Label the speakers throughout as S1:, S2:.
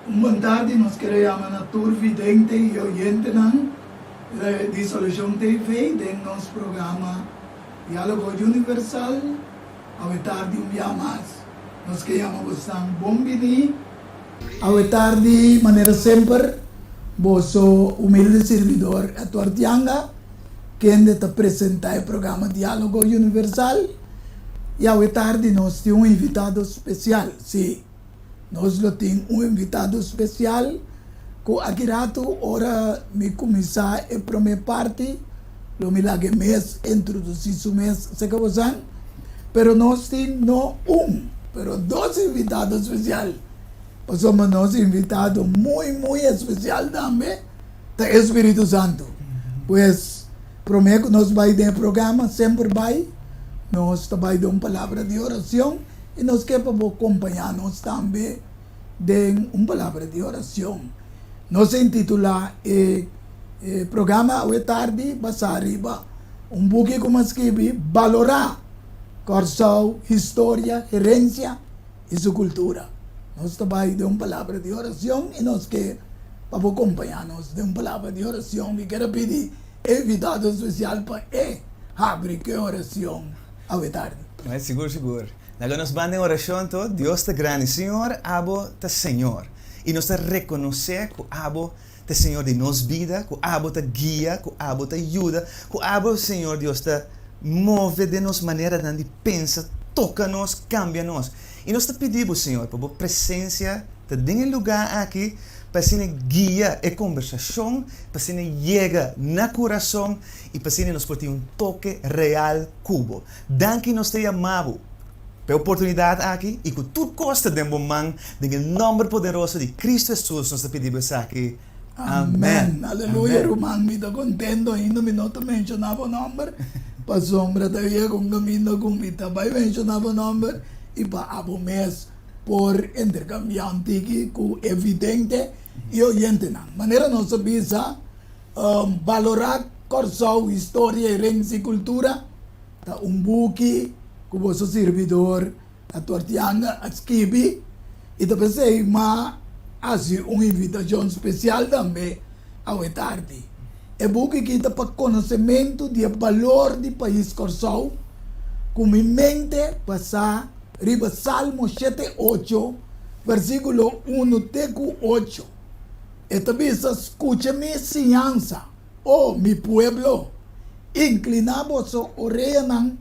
S1: Boa tarde, nós queremos a tour vidente e oyente de Solução TV, do nosso programa Diálogo Universal. Boa tarde, dia mais. Nós queremos você bom dia. Boa tarde, maneira sempre, vosso humilde servidor Eduardo Tianga, que ainda apresenta o programa Diálogo Universal. E boa tarde, nós temos um invitado especial, sim. Nós temos um invitado especial que aqui rato ora me começar a primeira parte, lo me lage mês introduzir o mês se que você, pero nós temos não pero dois invitados especiais. Somos nós invitado muito especial também, do Espírito Santo. Pois prometo que nós vai ter programa sempre vai, nós vai dar uma palavra de oração. E nós queremos acompanhar-nos também de uma palavra de oração. Nós intitulamos o programa hoje tarde, basariba, buque como escrevi, valorar Corsão, história, herência e sua cultura. Nós também de uma palavra de oração e nós queremos acompanhar-nos de uma palavra de oração. E quero pedir invitado especial para abrir que oração hoje tarde.
S2: Mas seguro. Agora nos vamos em oração, todo. Deus te grande, Senhor, abo te Senhor. E nós te reconhecer que abo te Senhor de nos vida, que abo te guia, que abo te ajuda, que abo, Senhor, Deus te move de nos maneira de pensar, toca-nos, cambia-nos. E nós te pedimos, Senhor, por a presença te dê lugar aqui, para que guia a conversação, para que chegue no coração e para que nos porte toque real cubo. Danke nos te amamos. Pela oportunidade aqui e com tudo custa de bom man, em nome poderoso de Cristo Jesus, nós te pedimos aqui. Amém.
S1: Aleluia, Romano, me está contento ainda, me não mencionava o nome, para sombra todavía com caminho com me também mencionava o nome, e para o mês por intercambiar antigo com evidente e oyente. Maneira nós sabemos valorar Corsão, história, herência e cultura, tá buque, com o seu servidor, a Tortianga, a Skibi, e depois sei, mas assim, uma invitação especial também ao tarde. É bom que está para conhecimento do valor do país Corsão, com em mente passar, riba Salmo 7:8, versículo 1-8. E também escucha minha ensinança, mi pueblo, inclina vossa orelha,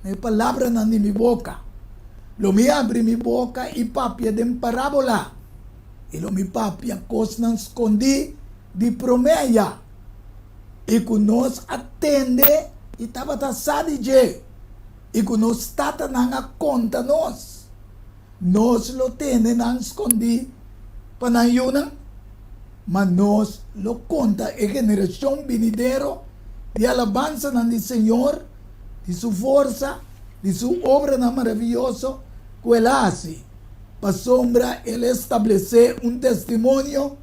S1: a palavra na minha boca. Lo me abre minha boca e papia de parábola. E lo me papia coisas não escondi de promeia. E que nós atende e estava taçado de. E que nós tata não conta nós. Nós lo tende não escondi para não yuna. Mas nós lo conta a geração venidero de alabança do Senhor, de sua força, de sua obra maravilhosa, que ele hace. Para sombra, ele estabelecer um testemunho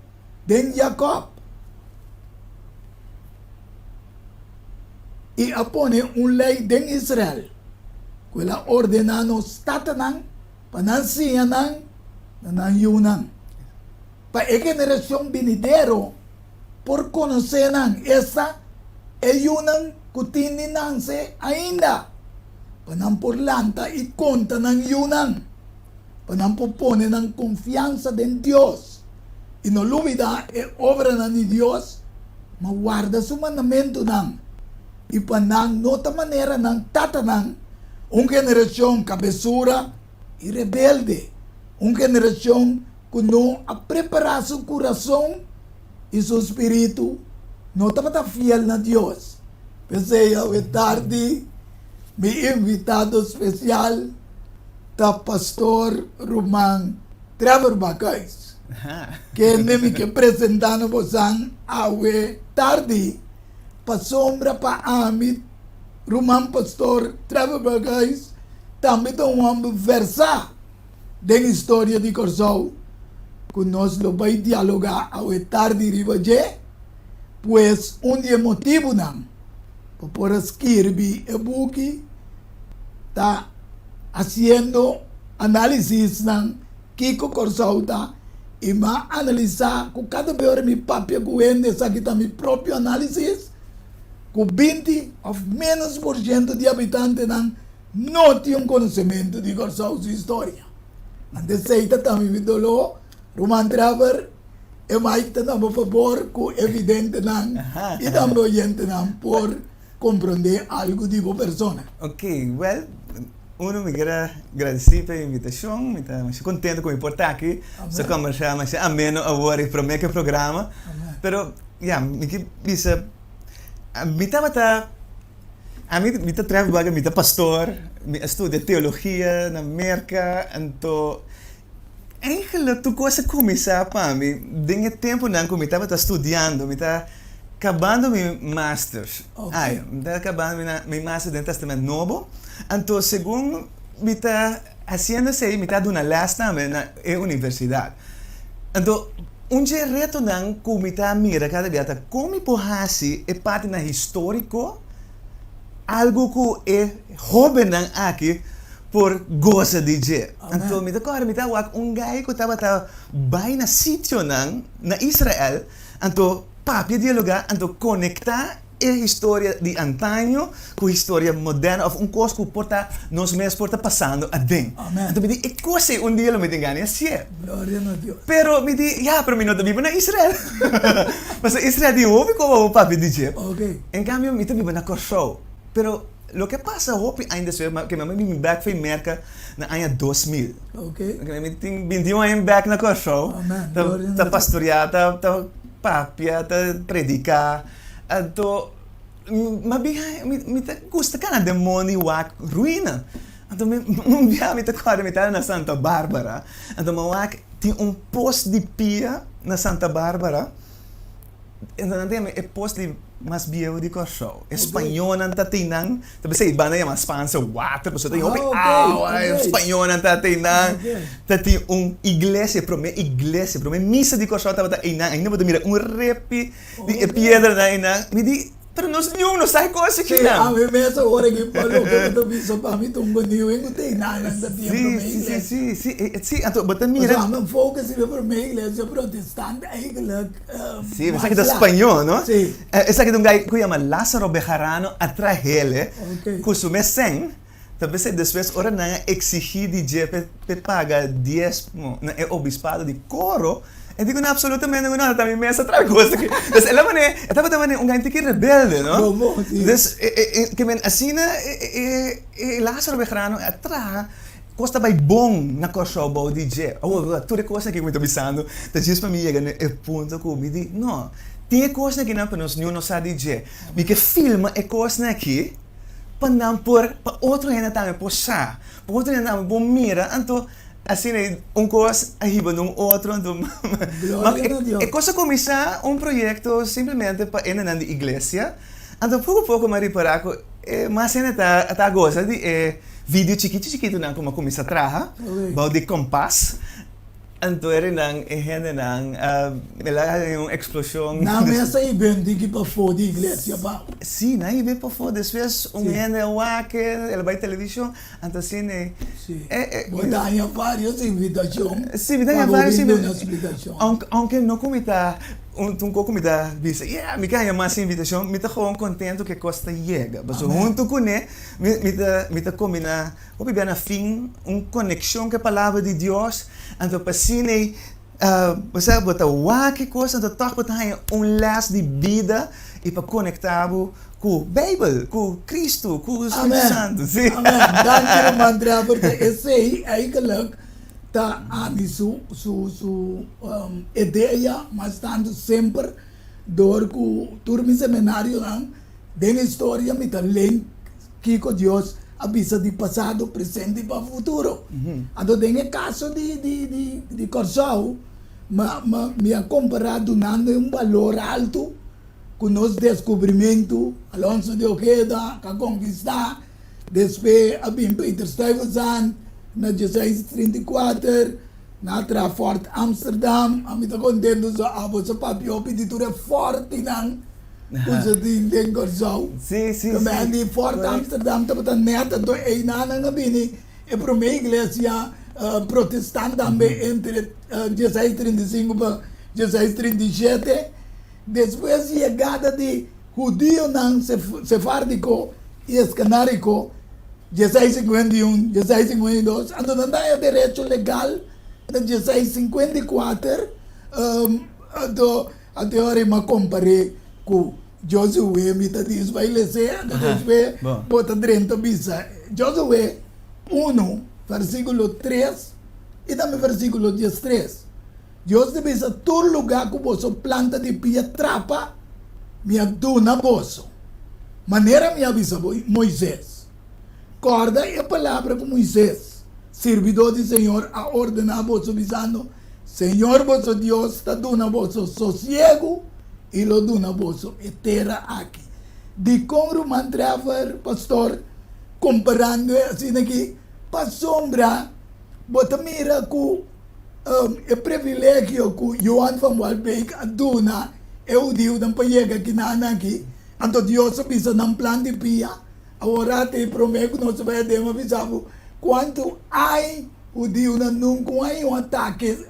S1: de Jacob. E apone uma lei de Israel. Que ele ordena nos tatanan, para não sianan, não yunan. Para a geração venidero, por conhecer essa, é yunan que tininanse ainda. Panang porlanta e conta ng yunan. Panang popone ng confianza de Dios. E no lumida e obra na ni Dios, maguarda su mandamento nang. E panang nota manera ng tatanang, generasyon kabesura e rebelde. Generasyon kuno a preparar su coração e su espírito, nota mata fiel na Dios. Pensei ao tarde, me invitado especial, da pastor Roman Trevor Bagais, que me que apresentando vocês ao tarde, para sombra para amit, Roman pastor Trevor Bagais, também tem versar da história de Corsão, que nós lo vai dialogar ao tarde ribaje, pois dia motivo não. Por escribir el buque, está haciendo análisis ng Kiko Corsauta e ma analisar com cada vez mi papia cuende essa aqui tá mi próprio análise com 20 ou menos por cento de habitantes não tinham conhecimento de sua história. Antes seita também me dolou, Roman Traver e mais também a favor com evidente e também oyente por compreender algo de boa pessoa.
S2: Ok, well, uno me quero agradecer pela invitação, me está contente com eu estar aqui, se conversar, mas ameno agora e para o programa. Pero, me que bisa, me estava a mim trabalho, me pastor, me estudo teologia na América, então eigenlijk tu coisa começar para mim, dengue tempo não que me estava estudando, me está acabando meu masters. Me está acabando meu master de Testamento Novo. Então, segundo me está fazendo isso, me está dando aula também na universidade. Então, reto não que me está mira cada vez como pode é parte na histórico, algo que é jovem não aqui por goza de je. Então, me está gajo que estava bem na sítio não na Israel. Então, papi dialogar, então conectar a história de antaño com a história moderna, ou coisa que porta nós mesmos porta passando a dentro. Então me diz, coisa dia me engane assim.
S1: Glória a Deus.
S2: Pero me diz, pero me não vivo na Israel. Mas Israel de hoje como o papi diz. Em cambio, me vivo na Kosovo. Pero lo que passa hoje ainda é que me vim back para América na ano 2000. Me tenho 21 anos back na Kosovo. Tá pastorear, tá papia, tá predicar. Então, me gusta que a demônio ruína. Então, me tá na Santa Bárbara. Então, tinha posto de pia na Santa Bárbara. Então, tem posto de mais viejo de Kosovo. Espanhol não tá tinang. Tapi sa iba na yung sponsor water. Pero tem espanhol não tá tinang. Tem iglesia, pero misa de Kosovo tava inang. Ainda pode mirar repi de piedra na inang. Me di, pero nós não sai coisa aqui não.
S1: A mim mesmo hora que falou que eu tô visto para mim tão bonito, eu não tenho nada da tempo
S2: Sim, então bota mira.
S1: Mas a foco se para mim igreja protestante eigenlijk.
S2: Sim, mas aqui do espanhol, não?
S1: Sim.
S2: Essa aqui de gajo que chama Lázaro Bejarano atrahele. Cusume sen. Talvez depois ora não exigir de jepe paga 10 na obispado de Coro. E digo, absolutamente não, também me essa outra coisa. Então, ela estava também gente que rebelde, não? Então, que men assim, Lázaro Bejarano atrás, costa bem bom na Kosovo, DJ. Tudo coisa que eu estou pensando, tá diz para mim, é ponto que me diz, não, tem coisa que não para nós não sabe DJ. Porque filma é coisa aqui, para não para outro ainda também posar, para outro ainda também bom mira, então assim, coisa arriba de outro. É coisa começar projeto simplesmente para ir na igreja. Então, pouco a pouco, me reparar que mas ainda está gosta de vídeo chiquito, não como começa a trabalhar, de compás. Então, uma explosão.
S1: Na mesa aí bem de que para fora da igreja, ba?
S2: Sim, aí vem para fora. Depois, gente ela vai televisão. Então, assim,
S1: Botanha várias invitações.
S2: Sim, botanha várias invitações. Aunque não comita comida bisa, me ganha mais invitação, me tá contento que costa chega. Mas junto com ele, me tá combina, o bem na fim, conexão com a palavra de Deus, então passine, você bota que coisa, então toca botar laço de vida e para conectar com a Bíblia, com Cristo, com o Espírito Santo.
S1: Sim. Amém. Danke mantra porque esse aí que tá ali su ideia, mas tanto sempre dor que turma seminário não tem história me também que com Deus avisa de passado, presente e para futuro. Então tem caso de Kosovo, me ha comparado dando valor alto com nosso descobrimento, Alonso de Ojeda, que conquistar, depois a Peter Stuyvesant na 1634, na Fort Amsterdam, a mim está contendo sa papi o pintura forte não, usa de Kosovo.
S2: Sim.
S1: Também de Fort Amsterdam, tá neta do nana nga bini, e para minha igreja protestante también entre 1635 para 1637. Después llegada de judío sefárdico y escanárico, 1651, 1652, ando não é direito legal, de 1654, até hora me comparei com Josué, me diz, vai ler, depois bota dentro bisa. Josué 1, versículo 3, e também versículo 13. Deus deve ser todo lugar que você planta de pia trapa, me aduna você. Maneira me avisa Moisés. Corda e a palavra com Moisés, servidor do Senhor, a ordenar você avisando, Senhor vosso Deus está dando vosso sossego e lo duna vosso eterna aqui. De como mantrava, pastor, comparando assim aqui, para sombra, bota mira com o privilégio que Johan van Walbeek aduna, o Deus não pega aqui na aqui, então Deus avisa não plan de pia, agora te prometo que nós vai ter uma visão quanto ai o Deus não com ai um ataque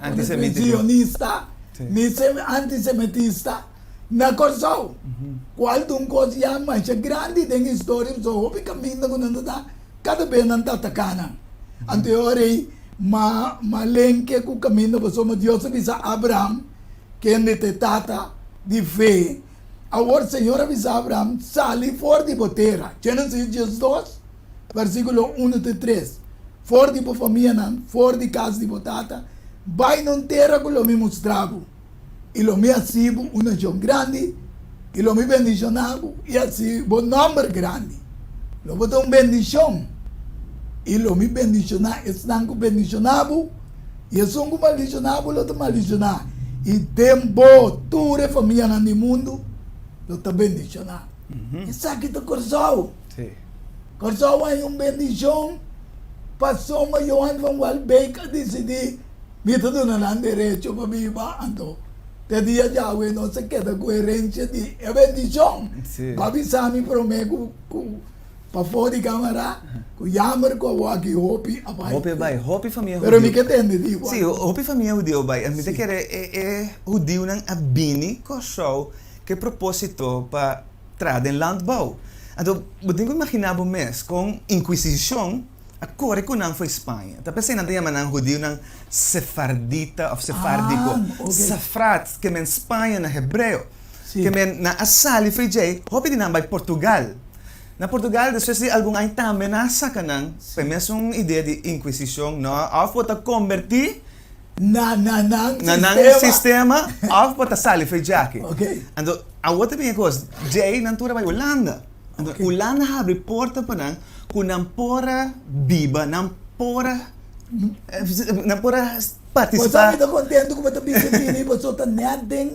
S1: antissemitista, antissemitista na corção. Qual de coisa mais grande tem história só o caminho que não está cada vez não está atacando. Anteriormente, malenque com o caminho que somos Deus avisa Abraão que é de tata de fé. Agora o Senhor avisa Abraão sale fora de boteira. Gênesis 2, versículo 1 a 3. Fora de família, fora de casa de botata, vai não terra que eu me mostrava. E eu me assibo uma nação grande, e eu me bendicionava, e assim, um número grande. Eu vou dar uma bendição. E eu me bendicionava, estão com bendicionava, e eu sou com maldicionava, eu estou maldicionava. E tempo, toda a família no mundo, eu estou bendicionava. Isso aqui está coração. Coração é uma bendição. Passou uma Johan van Walbeek a decidir, me está dando direito para viver, então. Te dia Yahweh não se queda coerência de bendição. Para avisar me prometo para fora de câmera, com Yammer com o aqui Hopi abai.
S2: Hopi família.
S1: Pero me que entende digo.
S2: Sim, Hopi família judeu bai. A mim te quer é judeu nang abini ko show que propósito para trazer landbouw. Então, eu tenho que imaginar o mês com Inquisição. A corre ko nang foi Espanha. Tapos ay nandiyan man ang judeu ng Sefardita of Sefardico. Safrat, que men Espanha na hebreo. Que men na asali foi jay, hopi din by Portugal. Na Portugal, depois de algum ay também nasa ka nang, mesmong ideia de Inquisição, no? Of po ta converti
S1: na
S2: sistema, of po ta sali foi jake.
S1: Okay.
S2: Ando, a outra bem coisa, jay nantura by Holanda. Ando, Holanda abre porta pa nang, kunampora biba, nampora participar.
S1: Você está contente com a bisitini, você está nadem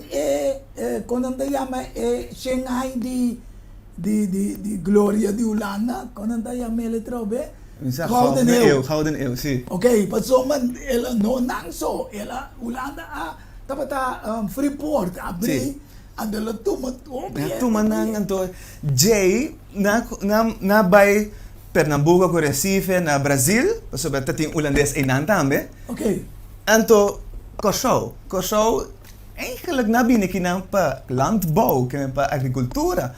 S1: quando anda chama Shanghai de glória de Holanda, quando anda chama ele trobe.
S2: Gouden eeuw, sim.
S1: Ok, passou man ela não só, ela Holanda tapata Freeport abri, andela tuma
S2: nang anto Jay na by Pernambuco com Recife na Brasil, sobre tating holandês en também.
S1: Ok.
S2: Anto Kosovo eigenlijk na binikinang pa landbouw, que pa agricultura,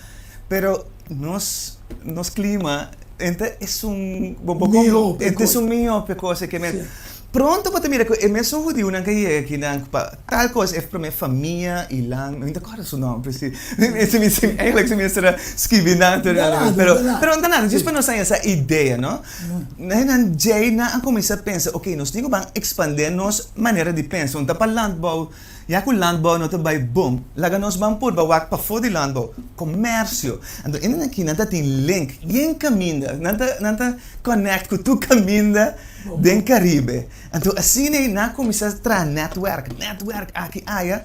S2: pero nos clima ente es un miope cosa que me pronto pa mira que mesmo judeu nang kaya kinang pa tal cosa é para minha família e lang ainda agora so não preciso eigenlijk se me será escrevinando pero não nada just para nós essa ideia não nan Jay na começa a pensar ok nós temos que expandir nossa maneira de pensar então para landbouw ja com landbouw não vai boom laga nós vamos por wak pa fora de landbouw comércio então ainda aqui nada tem link e caminho nada connect com tu caminho den Caribe. Então assim na começar a trazer network aqui aya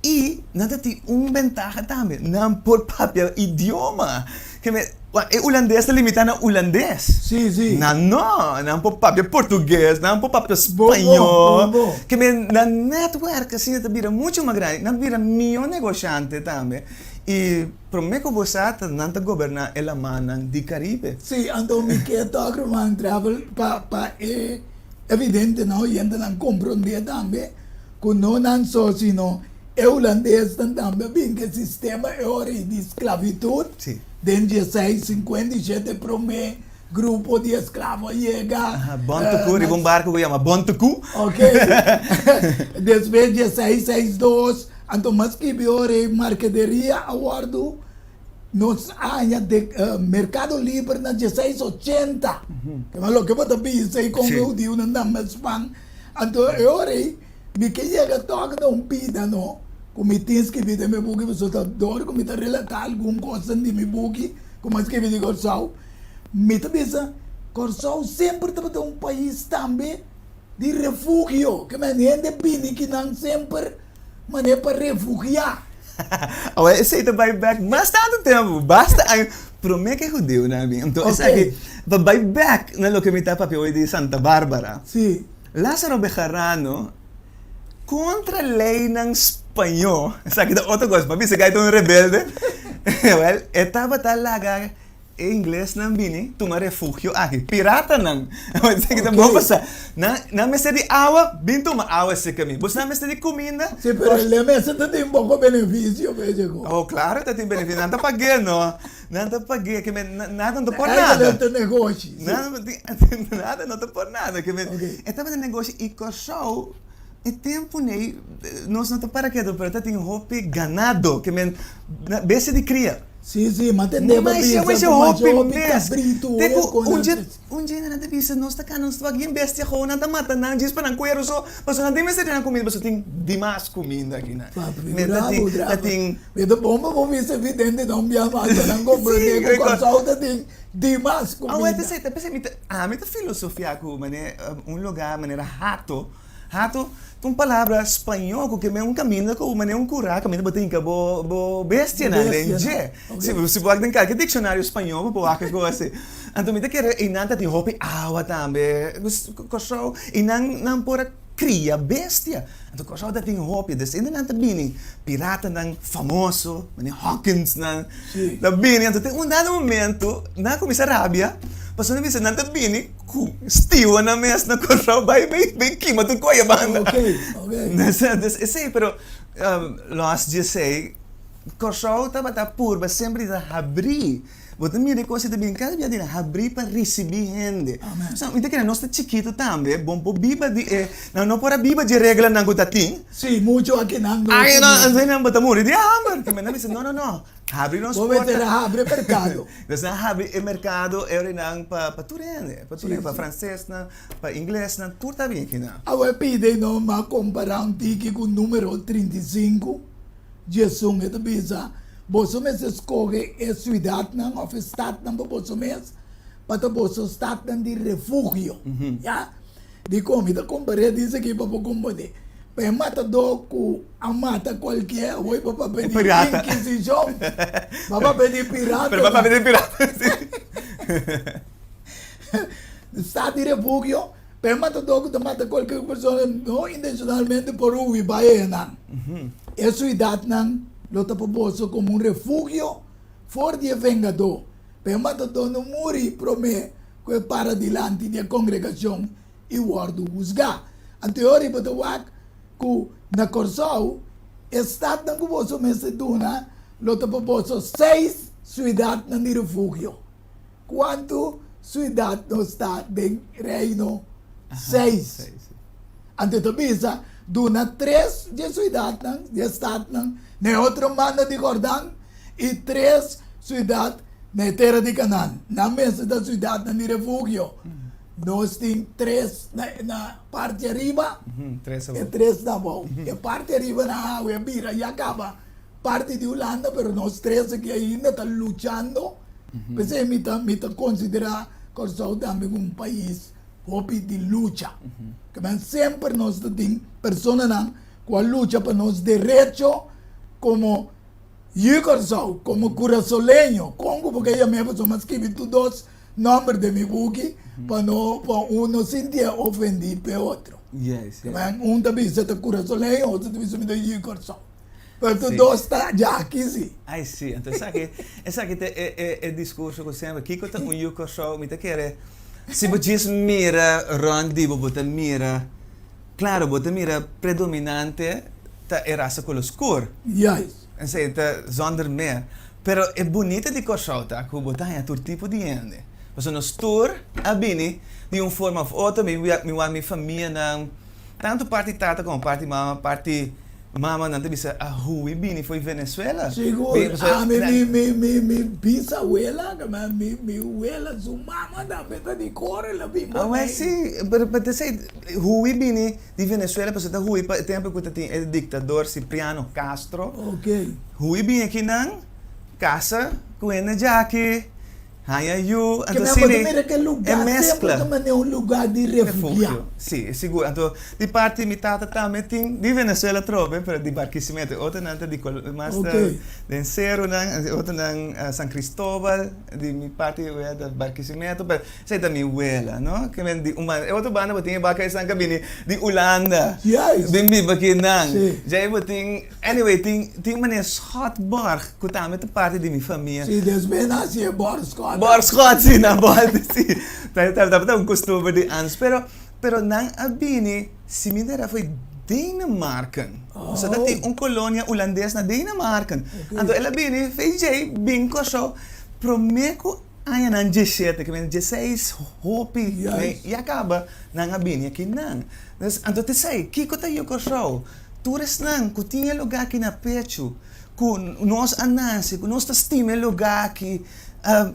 S2: e nada tem ventaja também não por papel idioma que me holandês limita na holandês
S1: sim
S2: não por papel português não por papel espanhol que me na network assim vira muito mais grande não vira milhão negociante também E prometo você não governar ela manang di Caribe.
S1: Sim, então me quer tocar man travel para é evidente não e ainda não compreender também que não só sino holandês também bem que sistema é hora de esclavitud
S2: Sim.
S1: desde 1657 promete grupo de escravos chega
S2: Bontecu, e um barco que chama Bontecu.
S1: ok depois de 1662 então mas que hora mercadoria aguardo nos anos de mercado livre na 1680 que é o que eu também sei como
S2: Sim.
S1: eu digo na Espanha então eu orei me que chega toca não pida não como tens que vir meu buque você está dor como está relatar alguma coisa de meu buque como é que me digo Corsau me também Corsau sempre está um país também de refúgio que me entende bem que não sempre mas é para refugiar.
S2: Oh, esse aí vai back bastante tempo. Basta. Prometo que é judeu, né? Então, esse aqui vai back na lo que me está papel de Santa Bárbara.
S1: Sim.
S2: Lázaro Bejarano contra a lei ng espanhol. Sabe que outra coisa, papi, se cai um rebelde. Well, estava talaga em inglês não bini, tuma refúgio aqui. Pirata não. Sabe que bom passar. Na mesa de água, bintu uma água se caminho. Você na mesa de comida.
S1: Sim, pero a mesa tem um pouco benefício, veja.
S2: Oh, claro, tá tem benefício. Não tá paguei, não. Não tá paguei, que nada não tá por
S1: É
S2: nada.
S1: que negócio.
S2: Nada não tá por nada. Que estava no negócio e coxou. E tempo nem nós não tá para que do pero tem roupa ganado que men base de cria.
S1: Sim, mas tem
S2: Mas é roupa
S1: cabrito.
S2: Um dia na devisa nós tá canando só alguém bestia com nada mata não diz para não coer só, mas não tem mais na comida, mas tem demais comida aqui na.
S1: Bravo. Tem bomba vou ver se evidente não me ama, não compreender com saúde tem demais comida.
S2: Ah, você tá pensando, me filosofia com mané lugar maneira rato, uma palavra espanhol que é caminho com mané curá, caminho batem que bo bestia na lenge. Se você tem que dicionário espanhol, bo aqui com assim. Então me quer e nanta tem roupa água também. Coxo e não por cria bestia. Então coxo tem roupa desse ainda nanta bini pirata não famoso, mané Hawkins não. Da bini então tem dado momento na começar rabia. Passando bisa nanta bini Steve na mes na corrao bem quima tu coia banda.
S1: Ok.
S2: Esse pero nós disse corrao tava purba sempre da abrir. Você me reconhece também cada dia de abrir para receber gente. Então, me que nós tá chiquito também, bom por biba de não por a biba de regra não gutatim.
S1: Sim, muito aqui não.
S2: Ai não bota muri de hammer. Que me não. Abre nos
S1: portas. Vou abre mercado.
S2: Então, abre o mercado é não para turene, para francês, para inglês, não tudo tá bem aqui não.
S1: Agora pide não mas comparar um tique com o número 35. Jesus é da bisa. Você mesmo escolhe a cidade não, ou a estado não para você mesmo, para você estar de refúgio, já? De comida comparei diz aqui para combater. Para matar com a mata qualquer, ou para pedir inquisição, para pedir pirata.
S2: Para pedir pirata.
S1: Está de refúgio, para matar mata qualquer pessoa, não intencionalmente por o Ibaé não. A cidade não. Lota para você como um refúgio fora de vengador. Para matador não morrer promete que para diante da congregação e guarda juzgar. A teoria para o que na Corsau está na que você menciona, lota para você 6 cidades no refúgio. Quanto cidade não está de reino? 6. Ante tabisa duna 3 de cidade de estado na outra manda de Jordão e 3 cidades na terra de Canaã. Na mesa da cidade de refúgio. Nós temos 3 na parte arriba e 3 na mão. A parte arriba na água vira e acaba. Parte de Holanda, mas nós 3 aqui ainda estão lutando. Mas me considera Corsau também um país de luta. Que sempre nós temos pessoas que lutam para nos direitos como Corsau, como curaçolenho, Congo, porque eu mesmo sou escrevi todos nomes de meu buque para não sentir ofendido pelo outro.
S2: Yes.
S1: Um também se está curaçolenho, outro também se me dá Corsau. Mas tu
S2: Sim.
S1: dosta já aqui, sim.
S2: Ai, sim. Então, essa aqui é discurso que sempre, que eu tenho yuko show, me te quer. Se você mira Rondi, você mira, claro, você mira predominante, tá é raça color.
S1: Yes.
S2: Assim, tá zonder meer. Pero é bonita de show, tá? Que você tem todo tipo de gente. Mas nos tour, a bini, de uma forma ou outra, minha família não, tanto parte tata como parte mama não teve a Rui Bini foi Venezuela.
S1: Seguro. Mi bisabuela, mi abuela, su mamá também tá de cor, ela bem
S2: Ah, mas sim, mas sei, Rui Bini de Venezuela, porque tá Rui, tempo que tem o ditador Cipriano Castro.
S1: Ok.
S2: Rui Bini aqui não, casa, com ele já aqui, haya you,
S1: Que
S2: então
S1: me
S2: sim,
S1: mira que lugar
S2: é mescla.
S1: sempre também é um lugar de refugiado.
S2: Sim, é seguro. Então, de parte mi tata também tem de Venezuela trobe, para de Barquisimeto, outra não de mas
S1: Ok.
S2: de Cero não, outra não San Cristóbal, de mi parte é de Barquisimeto, mas sei da minha abuela, não? Que vem de uma outra banda que tem baca San Cabini de Holanda.
S1: Yes.
S2: Bem bem aqui não.
S1: Sim.
S2: Já eu tenho, anyway, tem uma Schotborg, que também é parte de minha família.
S1: Sim, desbem assim é Borscott.
S2: Borschot, sim, na volta, sim. Tá um costume de anos. Pero nang abini, si minera foi Dinamarca.
S1: Oh.
S2: So, dati uma colônia holandesa na Dinamarca.
S1: Okay.
S2: Então, ela bini, fez jay, bingo, so, promeco, ayan ang 17, que vem 16, hopi,
S1: Yes.
S2: e acaba, nang abini, aqui nang. Então, te sei, kiko tayo ko show, tures nang, kutinha lugar aqui na pecho, kun nós anansi, kun nós tastima lugar aqui,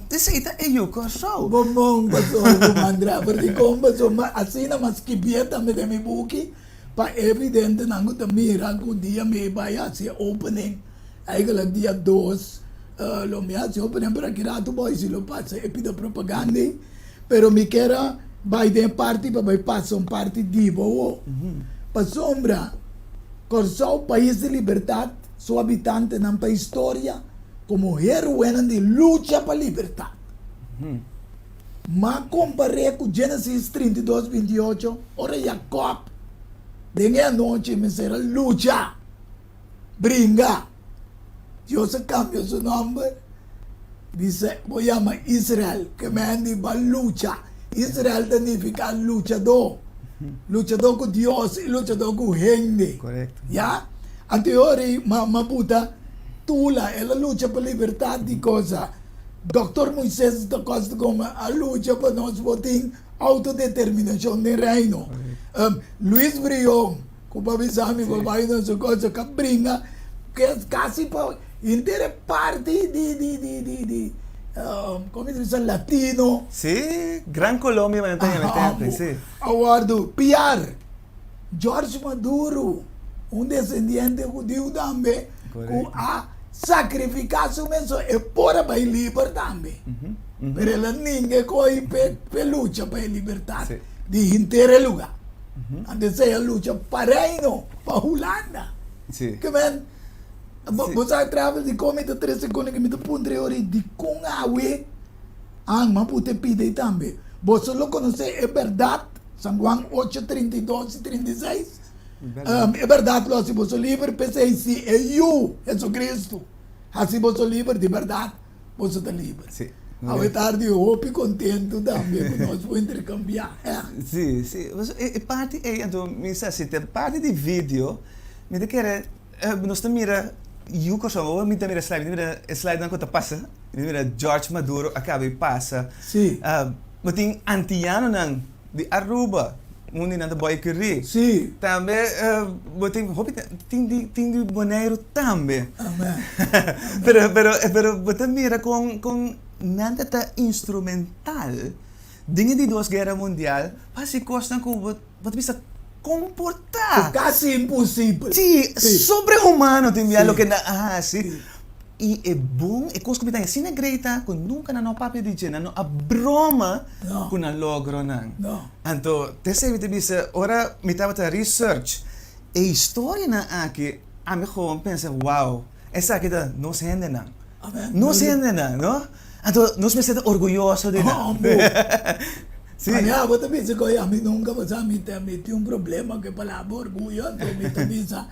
S2: te sei, ta eu ko show.
S1: Bom, pastor, André, porque como pastor, assim na mas que bieta me de mi buki, pa evidente nango ta mira que o dia me vai a ser opening, aí que dia 2, lo me hace opening para que rato boy se lo passa e pida propaganda, pero me quera vai de parte para vai passa um parte divo, pa sombra, Corsão, país de liberdade, seu habitante não para história, como heroína de luta para a liberdade. Mas comparei com Gênesis 32, 28, ora Jacob, de a noite me será luta, brinca. Deus cambiou seu nome, disse, vou chamar Israel, que me ande para luta. Israel significa luchador. Luchador com Deus e luchador com o reino.
S2: Correto.
S1: Ya? Anteriori, mabuta, tula, ela luta para liberdade de coisa. Dr. Moisés da Costa Goma, a luta para nós botar autodeterminação de reino. Luiz Brion, com o Babisami, o papai nossa coisa, que brinca, que é quase para inteira parte de como diz, latino.
S2: Sí, Gran Colombia, me entiendes, sí.
S1: Aguardo, Piar, Jorge Maduro, um descendente judeu também,
S2: Correto.
S1: com a sacrificar su mesmo é para para livre também. Mas ela ninguém coi pe luta para libertar
S2: Sim.
S1: de inteiro lugar. Antes ela luta para reino, para Holanda.
S2: Sí.
S1: Que men, você trabalha de como de 3 segundos que me puntre ori de com awe, ma pute pide também. Você lo conhece, é verdade, São João 8, 32 e 36. É verdade, se você livre, pensa em si, é eu, Jesus Cristo. Se você livre de verdade, você está livre.
S2: Sí.
S1: A tarde eu hope contento também, que nós vamos intercambiar.
S2: Sí, sí. Parte, então, me dice, parte de vídeo, me quer, nós mira, eu costumo, me mira slide não conta passa, mira George Maduro acaba e passa.
S1: Sim.
S2: Mas tem antiano não, de Aruba, mundo não boy querer.
S1: Sim.
S2: Também, tem de Bonaire também.
S1: Amém.
S2: pero você mira com nada tá instrumental. Dinge de duas guerras mundial, pasi costam com você precisa comportar.
S1: Quase impossível.
S2: Sim, sobre-humano tem
S1: Sim.
S2: lo que sim. E é bom, é coisa que tem assim na Greta, que nunca não papo de gente, não a broma
S1: Não.
S2: que não logro não.
S1: Não.
S2: Então, te te bisa, ora me estava a research, e história na aqui, a mim gewoon pensa, wow, essa aqui não se rende não.
S1: Amém.
S2: Não se rende não? Então, nós me sente orgulhoso de não. Sim.
S1: Olha, você pensa que a mim nunca você me tem um problema que palavra orgulho, então me pensa,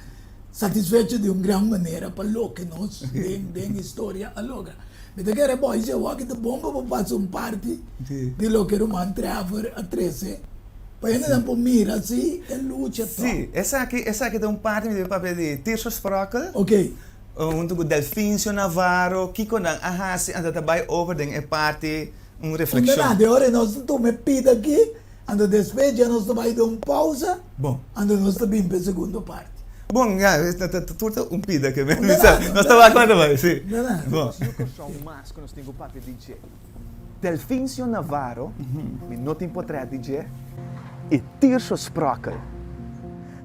S1: satisfecho de uma grande maneira para lo que nós tem história a logra. Mas que era bom, isso é o que é bom para fazer parte de lo que era uma traver a 13. Para ele não mira assim, é luta.
S2: Sim, essa aqui é parte do papel de Tirso Sprakel.
S1: Ok.
S2: Junto com Delfincio Navarro, Kiko Nang Ahasi, anda também over é parte, reflexão.
S1: Verdade, agora nós estamos pedindo aqui, ando despedir, nós estamos dando pausa,
S2: Bom.
S1: ando nós estamos para a segunda parte.
S2: Bom, tudo pida que mesmo. Nós estamos agora, vai, sim.
S1: Verdade.
S2: Bom.
S3: Mas que nós temos o papel DJ. Delfincio Navarro, não tem portrait DJ, e Tirso Sprakel.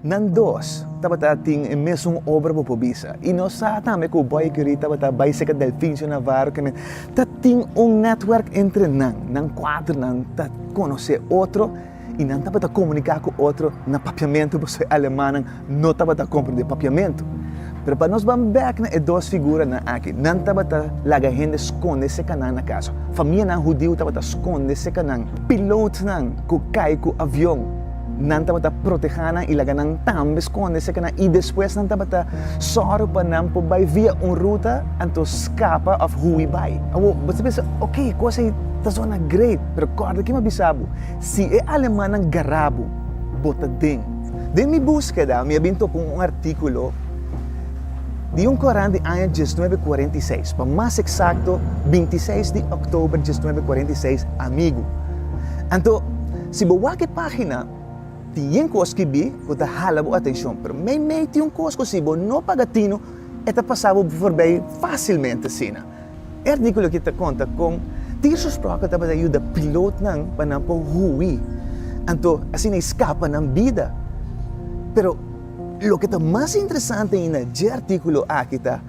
S3: Nandos, tabata ting mesmo obra po bisa. E nós também com o boy que tabata bicycle Delfincio Navarro que ting network entre nang quatro nang ta conhecer outro e não tabata comunicar com outro na papiamento você alemão não tabata compreender papiamento. Pero para nós vamos back na duas figuras na aqui. Não tabata laga gente esconde se canang na caso. Família nang judeu tabata esconde se canang. Piloto nang ku cai ku avião. Nanta bata protegana e laga nang tambe esconde se kana e depois nanta bata soro pa nam po bay via ruta anto escapa of who we buy. Você pensa, ok, coisa tá zona great, pero corda que mabisabo, se é alemã ng garabo, bota din. De mi búsqueda, me abinto com artículo de Corán de año 1946, para mais exacto, 26 de outubro de 1946, amigo. Anto, se boa que página, tiyan coisas que vi, que te halabo atenção, pero may tiyan coisas que se não pagatino, esta passava por bem facilmente, sina. O artículo que te conta com Tirso Sprakel para ajuda piloto nang panampo hui. Anto, assim escapa ng vida. Pero, lo que está mais interessante nesse artículo aqui está,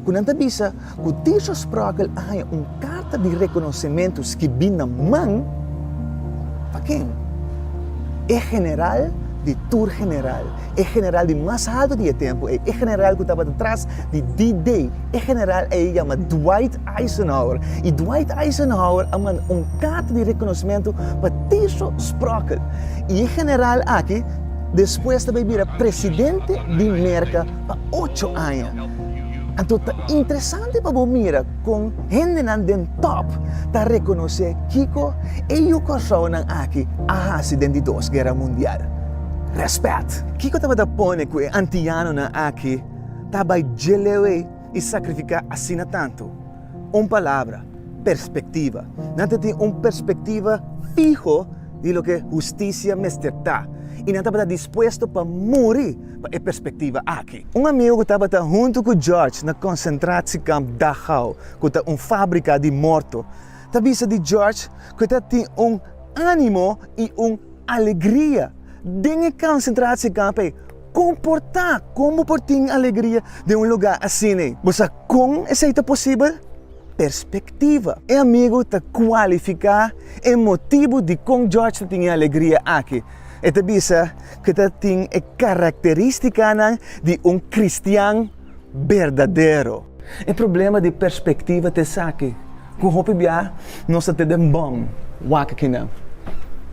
S3: quando anta bisa, que Tirso Sprakel hay carta de reconhecimentos que binaman, para quem? É general de tour general, é general de mais alto de tempo, é general que estava atrás de D-Day, é general é chama Dwight Eisenhower. E Dwight Eisenhower é carta de reconhecimento para Tirso Sprakel. E é general aqui, depois também vira presidente de América para 8 anos. Então, é interessante para mira com gente den top para reconhecer Kiko e o coração aqui a acidente de 2 Guerra Mundial. Respeito. Kiko estava pone que antiano na aqui estava gelewe e sacrificar assim tanto. Palavra, perspectiva. Não tem perspectiva fijo de lo que justiça me está. E não estava disposto para morrer para a perspectiva aqui. Amigo que estava junto com George na concentração camp Dachau, que está fábrica de morto. Tabisa de George que tem ânimo e alegria. Dentro da concentração camp comportar como por ter alegria de lugar assim. Mas como é possível? Perspectiva. E amigo te qualificar o motivo de como George tem alegria aqui. Esta bisa que tem a característica de cristiano verdadeiro. O problema de perspectiva te saque. Com hope bia, nós te dem bom. Waka que não.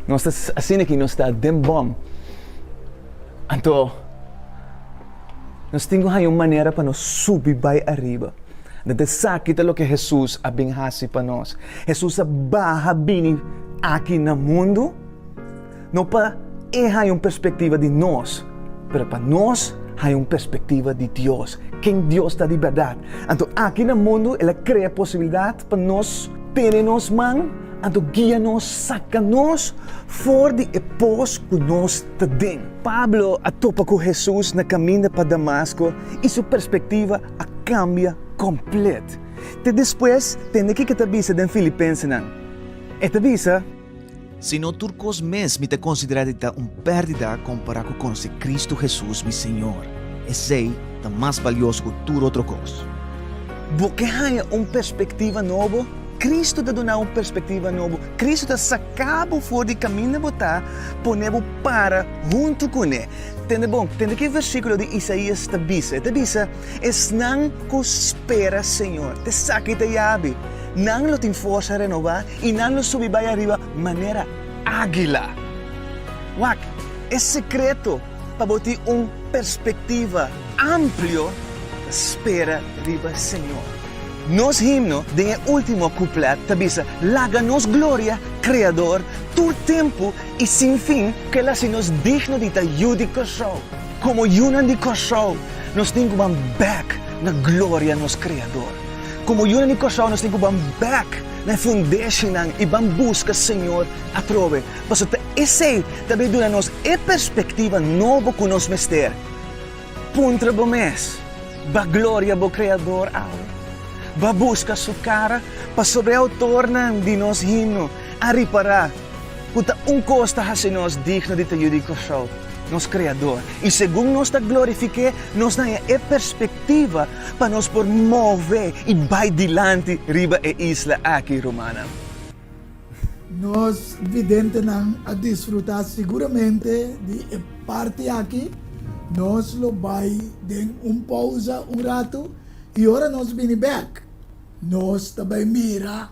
S3: Nós assim aqui nós está dem bom. Então, nós temos uma maneira para nós subir bem arriba. De saque lo que Jesus abençoe para nós. Jesus barra bem aqui no mundo, não para há uma perspectiva de nós, mas para nós há uma perspectiva de Deus. Quem Deus está de verdade. Então, aqui no mundo, Ele cria possibilidade para nós ter nos mãos, então guia-nos, saca-nos fora de pós que nós temos. Pablo atopa com Jesus na caminho para Damasco e sua perspectiva cambia completo. Depois, tem aqui que te avisa em Filipenses. Esta avisa,
S4: se não turcos mes me te considerada pérdida comparado com conhecer Cristo Jesus, meu Senhor. Esse é mais valioso que tudo outra coisa.
S3: Porque há uma perspectiva nova, Cristo te dá uma perspectiva nova. Cristo te sacava fora do caminho botar, poneu para junto com Ele. Tem aqui versículo de Isaías te avisa. Te avisa, es não que espera, Senhor. Te saca e te llave. Não lo tem força a renovar e não lo subir para arriba maneira águila. Wak, é secreto. pabuti perspectiva amplio da espera riba Senhor. Nos himno de último couplet tabisa laga nos gloria Creador tu tempo e sin fin que la si nos digno de ayuda show. Como yunan di show, nos tengo back na gloria nos Creador. Como yunan di show, nos tengo back na foundation ng ibang busca Senhor atrove. Paso esse tabi duna nos perspectiva novo que nos mester. Puntra bo mes, ba gloria bo Creador ao. Ba busca su cara pa sobre autor ng di nos himno a reparar. Kuta costa hasi nos digno de tayo di show. Nos Creador. E según nos ta glorifique, nos na perspectiva pa nos por move e vai dilante riba isla aqui romana.
S1: Nos vidente nang a disfrutar seguramente de parte aqui. Nos lo vai den pausa rato e ora nos vini back. Nos também mira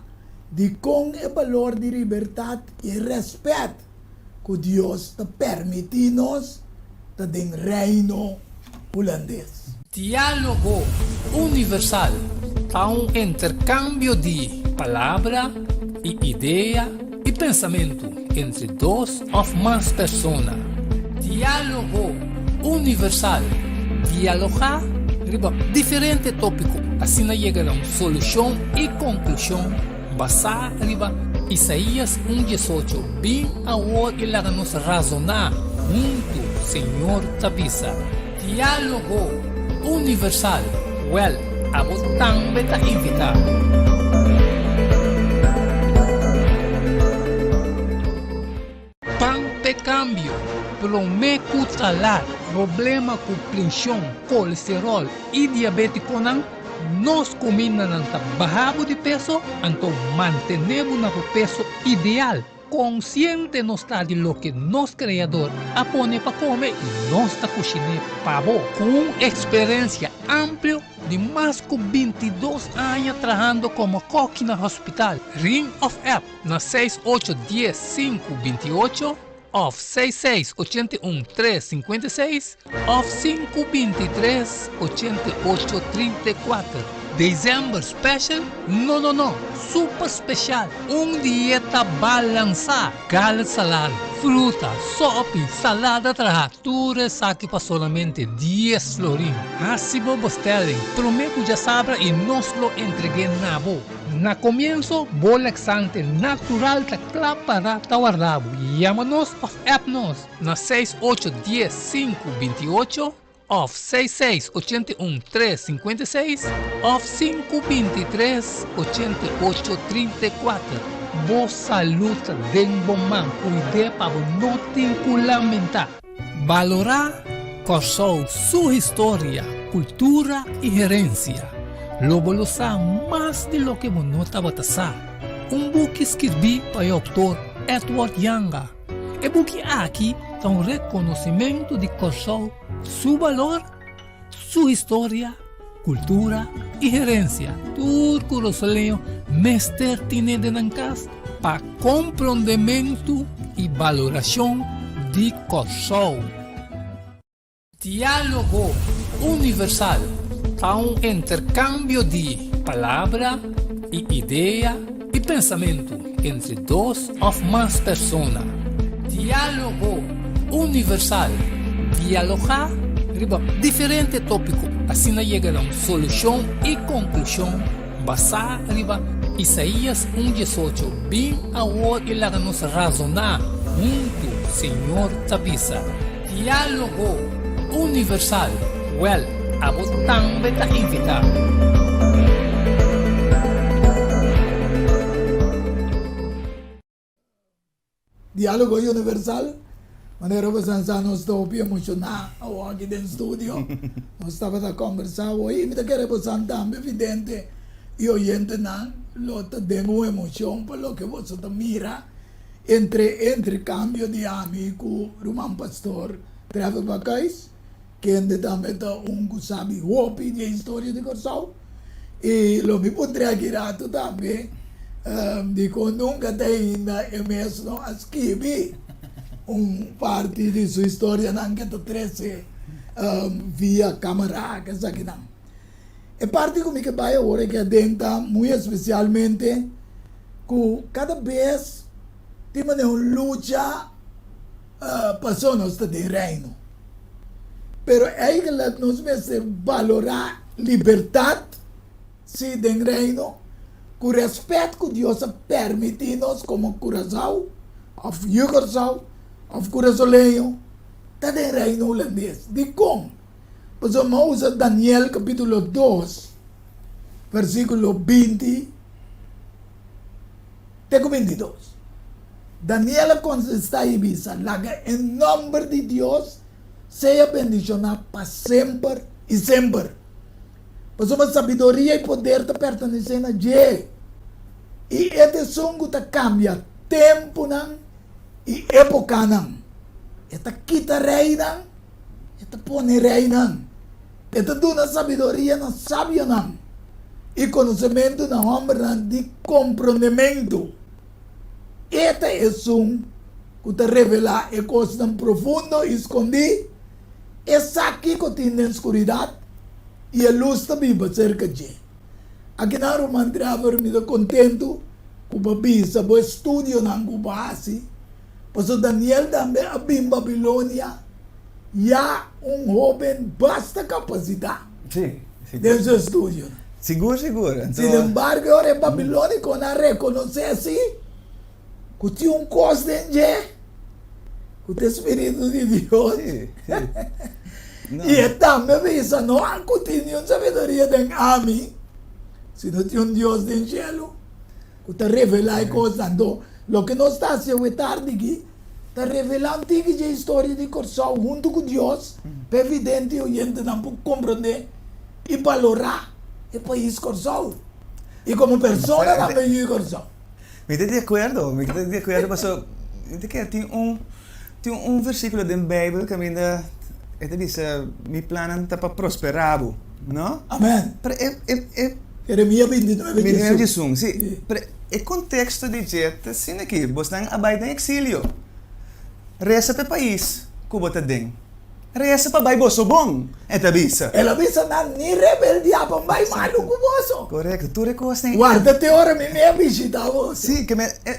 S1: de com o valor de liberdade e respeito que Deus te permite nos te den reino holandês.
S5: Diálogo universal há intercâmbio de palavra e ideia e pensamento entre duas ou mais pessoas. Diálogo universal. Dialogar riba diferente tópico. Assim chega a uma solução e conclusão basada riba Isaías 1:18. Bem agora e lá nos razonar junto, Senhor tabisa. Diálogo universal. Well, abo também ta invitar. Pante cambio, prometo talar, problema com pressão, colesterol e diabetes não. Nós comemos ng bahabo de peso, então mantenemos o peso ideal. Consciente nos está de lo que nos Creador apone para comer e nós está cozinhando pavo. Com experiência ampla de mais de 22 anos trabalhando como coque no hospital. Ring of App na 6810-528 of 6681-356 of 523-8834. Dezembro special? No. Super special. Dieta balançada. Galet salada, fruta, sopa, salada tratura aqui para solamente 10 florin. Hasibo bostelling. Prometo já sabra e nos lo entregué na bo. Na comienzo, laxante natural ta para tawarrabo. Llámanos of appnos na 6810-528 of 6681-356 of 523-8834. Boa saúde den bom man, cuide para não te lamentar. Valorar Corsou sua história, cultura e herência. Lobo sabe mais de lo que você estava a book escrevi para o autor Edward Yanga. E book aqui é reconhecimento de Corsou, seu valor, sua história, cultura e herência. Turco Rosaleo, mestre tiene de nancas para compreendimento e valoração de Corsou. Diálogo universal. Há intercâmbio de palavra e ideia e pensamento entre duas ou mais pessoas. Diálogo universal. Dialogar riba diferente tópico. Assim chega a uma solução e conclusão basada riba Isaías 1:18. Bem agora e lá nos razonar junto, Senhor tabisa. Diálogo universal. Well, abo também ta invitar.
S1: Diálogo universal. Maneira você nos estou emocionado aqui dentro do estúdio. Nós estávamos a conversar hoje. Me quero você também evidente e oyente não. Lota de uma emoção por lo que você mira entre cambio de amigo, Roman Pastor, Trevor Bacais, que ainda também está que sabe hopi de história de Corsou. E lo me poderia aqui rato também, de que nunca tem ainda mesmo a escrever. parte de sua história não que 13 via câmera que está aqui não. É parte comigo que vai agora que dentro muito especialmente que cada vez temos uma luta passou nós de reino. Pero aí que nós precisamos valorar liberdade se do reino com respeito que Deus permite nós como coração, of coração, of corazoleiro, está do reino holandês. De como? Pois vamos usar Daniel capítulo 2, versículo 20 até 22. Daniel está aí, em nome de Deus, seja bendicionado para sempre e sempre. Pois uma sabedoria e poder está pertencendo a Deus. E este songo está cambia tempo não e época não. Esta quita rei não, esta põe rei não. Esta dona sabedoria não sábio não. E conhecimento não homem não de compreendimento. Este é um que te revela a coisa tão profunda e escondida. Essa aqui que tem na escuridão e a luz também vai cerca de. Aqui na Romantrava me dá contento com o bisa, o estudo na base. Pois Daniel também em Babilônia já jovem basta capacidade
S2: Sim,
S1: de seu estudo.
S2: seguro.
S1: Sin embargo, ahora en Babilonia con a reconocer así que tiene costo en que el Espíritu de Dios.
S2: Sí. No.
S1: Y también me dice, no han continuado sabiduría de mí, sino tiene un Dios del cielo que te revela y cosas. Lo que no está haciendo tarde aquí, te revela antigua historia de corazón junto con Dios, pero evidente oyente no puede comprender y valorar el país corazón. Y como persona también yo corazón.
S2: Me estou de acordo, pastor. Tem versículo da Bíblia que ainda diz, mi planan para prosperar, não?
S1: Amén. Jeremías 29,
S2: Menino
S1: 18.
S2: sim. O contexto de jet, assim aqui, você está em exílio. Reza para o país, que você tem. Reza para o bairro bom, é a visa.
S1: Ela visa na ni rebelde a vai maluco boso.
S2: Correto, tu reconhece.
S1: Guarda-te ora me visita vos.
S2: Sim, que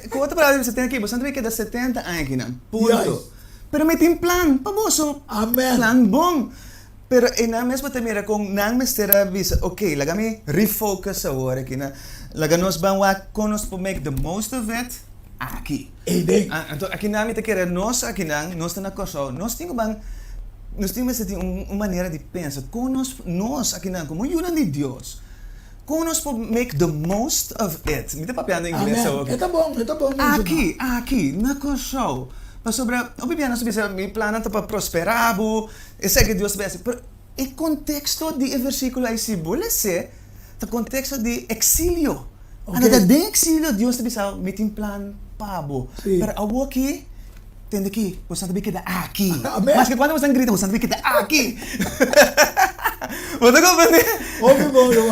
S2: com outra palavra você tem aqui, você não tem que dar 70 anos, não. Ponto.
S1: Yes.
S2: Pero may tem plan para você.
S1: Amén.
S2: Plan bom. Pero na mesma temera kung nang mestera visa, okay, lagami refocus agora aqui na laganos bangwa konos po make the most of it aqui.
S1: Eden.
S2: Então aqui na mita querer nós aqui nós na coisa, nós temos bang nós temos uma maneira de pensar, conos nós aqui na como yun de Deus. Conos po make the most of it. Mita papiando em inglês
S1: Amén.
S2: okay.
S1: Está bom.
S2: Aqui, na coisa. Para sobre, obviamente, nós mi plano para prosperar, eu sei que Deus vai pero o contexto de versículo aí se bolece, o contexto de exílio.
S1: Okay.
S2: Ano de exílio, Deus te bisa meeting plan pabo.
S1: Sí.
S2: Pero awo aqui, tende aqui, você sabe que dá aqui.
S1: Amém.
S2: Mas que quando você grita, você sabe que dá aqui. Você compreende?
S1: Óbvio.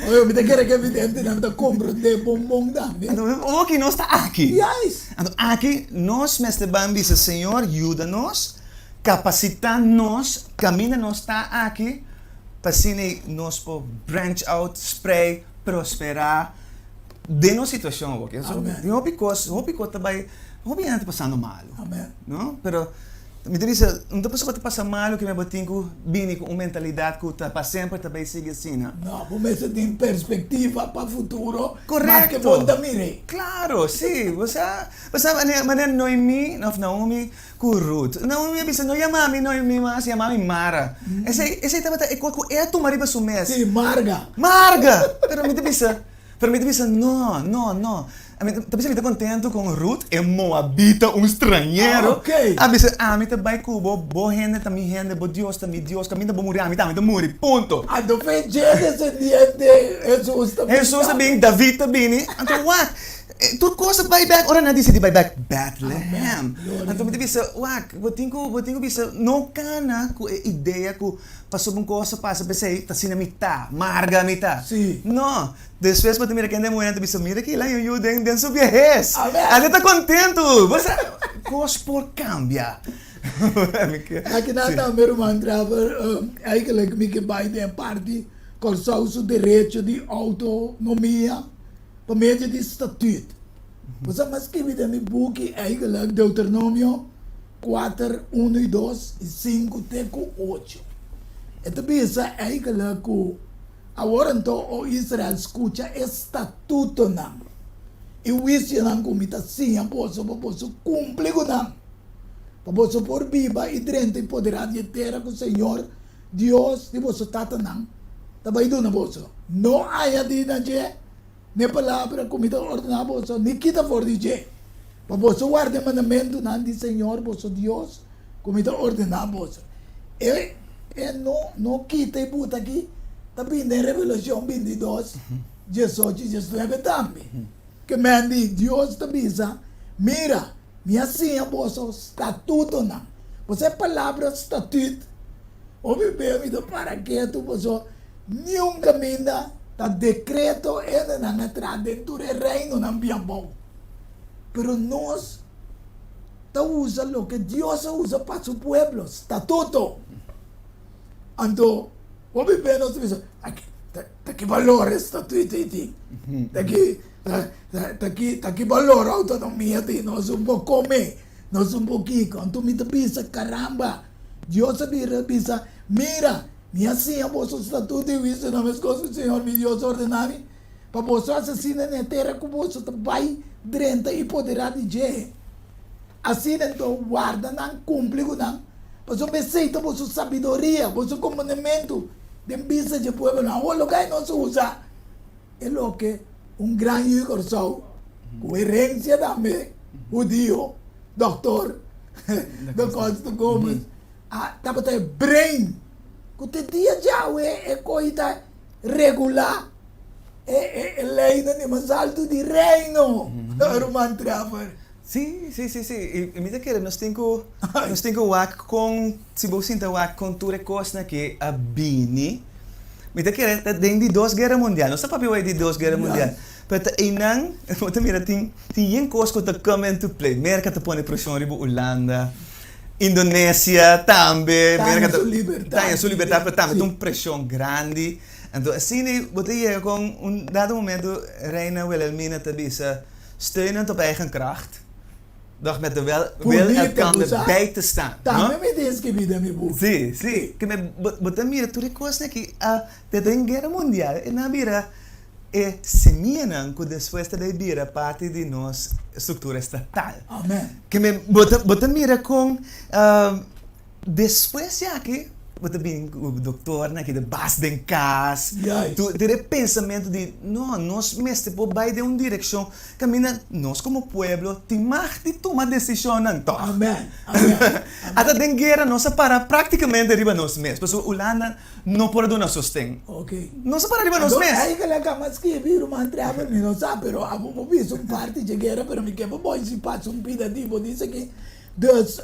S1: Oye, me te quiere que evidente na me compreender bom também.
S2: Então, aqui nós está aqui.
S1: Yes.
S2: Então, aqui nós mestre bambisa, Senhor, ajuda-nos, capacita-nos, camina-nos está aqui, para assim nós por branch out, spray, prosperar, de nossa situação, ok?
S1: Amém.
S2: Eu hope que também, hope não está passando mal,
S1: Amém.
S2: não? Pero me diz, não está passando mal, que me botinho bem com uma mentalidade que está para sempre também sigue assim, não?
S1: Não, você tem perspectiva para o futuro.
S2: Correto.
S1: Mas que volta mire.
S2: Claro, sim. Você maneira Noemi, Naomi, com Ruth. Naomi bisa no yamami Noemi mas yamami Mara. Esse estava é tu marido sumes.
S1: Sim, Marga.
S2: Marga. Pero me bisa no. A mim também está contento com Ruth, é moabita, estrangeiro.
S1: Ok.
S2: A bisa me tá vai cubo, bo gente também gente, bo Deus também Deus, caminho bo morrer, a mim também morrer. Ponto.
S1: A do fe descendiente Jesus também.
S2: Jesus também, David também. Então, what? Turcosa buyback, ora na di di buyback Bethlehem.
S1: Amen.
S2: Anto mi bisa, wak, botingo bisa, no kana ku ideia ku pasubong ko sa pasa besay, ta sinamita, marga mita.
S1: Si.
S2: No, después mo mira kende mo yan, bisa mira que lá eu den so viajes.
S1: Amen.
S2: Ate tá contento. Basta, gospel cambia.
S1: Aqui nada meu man travel, eigenlijk me que vai de parte com o direito de autonomia, por meio de estatuto. Você mas que me dá me book eigenlijk Deuteronomio 4, 1 e 2 e 5 até 8. Então bisa eigenlijk que agora então o Israel escuta estatuto não. E o Israel como está sim, posso cumprir com não. Para por viva e dentro e poderá de terra com o Senhor Deus de você tata não. Também do na bolso. Não há de na je. Nem palavra como está ordenado bolso. Nem kita for de je. Para você guardar o mandamento não de Senhor bolso Deus como está ordenado bolso. E não quita e buta aqui. Também na Revelação 22, Jesus leva também. Que mande Deus também mira. Minha senha, bolso, estatuto não. Você palavra estatuto. O bebê me dá para que tu bolso, nenhum caminho, tá decreto é na entrada dentro do reino não bem bom. Pero nós, tá usa o que Deus usa para o pueblo, estatuto. Então, o bebê nós diz, tá que valor estatuto e tá que valor autonomia de nós um pouco comer, nós um pouquinho. Então me pensa, caramba, Deus pensa, mira, minha senha, você estatuto e isso não é coisa que o Senhor me Deus ordenar para você assassinar na terra que você vai dentro e poderá dizer. Assim então guarda não cumpre não. Você aceita você sabedoria, você comandamento de vista de povo não. O lugar não se usa é o que grande corso, coerência também, judío, doutor, da Costa Gomes, estava até brain, que te dia já é coisa regular, é lei de mais alto de reino, Roman Traver.
S2: Sim. E me que nós temos wak com, se você sinta wak com tua coisa que a bini. Mita kira dentro de 2 guerras mundiais, não sabe o de 2 guerras mundiais. Pero inang, você mira tem coisas que tá come into play. Amerika tá põe pressão ribo Holanda, Indonésia também,
S1: Amerika tá sua
S2: liberdade, pero também tem pressão grande. Então assim, você chega com dado momento Reina Wilhelmina te bisa steunend op eigen kracht. Doch met de wil elkaar bij te staan.
S1: Também me diz que vida me boa.
S2: Sí. Que me botar mira tu recosta que desde a guerra mundial na mira semana que depois da vira parte de nossa estrutura estatal.
S1: Amém.
S2: Que me botar mira com depois já que botar bem o doutor na que de base de casa. Tu ter pensamento de nós mesmo por vai de uma direção caminha nós como pueblo timar de tomar decisão não.
S1: Amém.
S2: Até den guerra nós para praticamente arriba nós mesmos. Porque Holanda não pode dar sustento.
S1: Ok.
S2: Nós para arriba nós mesmos.
S1: Aí que le camas que viram uma entrada me não sabe, pero abo visto parte de guerra, pero me quebra bom se passa pidativo diz que dos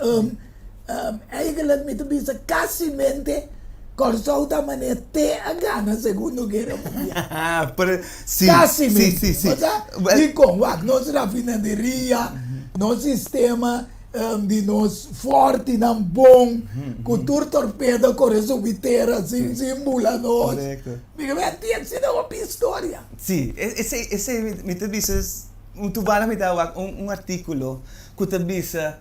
S1: aí que le me bisa casimente corso da maneira a Gana segundo guerra mundial.
S2: Sim.
S1: Casimente. Sim. E com nossa rafinaderia, nosso sistema de nós forte, não bom, cultura torpeda, correção viteira, simula nós.
S2: Correto.
S1: Me tinha sido uma história.
S2: Sim, esse me te bisa, tu vai me dar artículo que te bisa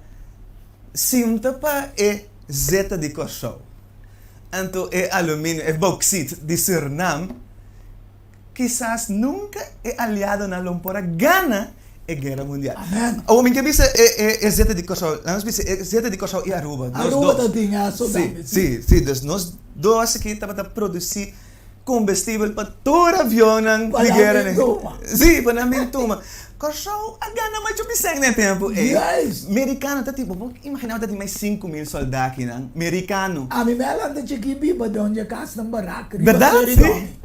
S2: sinta pa zeta de corso. Então alumínio, bauxite de Suriname, quizás nunca aliado na lompora Gana guerra mundial.
S1: Amém.
S2: O minha cabeça zeta de corso, nós bisa zeta de corso e Aruba.
S1: Aruba tá tinha só
S2: Sim, nós dois aqui estava a produzir combustível para todo avião de guerra. Sim, para a mentuma. Corso, agana mais chupisang na tempo,
S1: Yes.
S2: Americano, tá tipo, imaginava que mais 5,000 soldados aqui, não? Americano.
S1: A mim me alanta chiquibi ba donde casa ng barak.
S2: Verdade?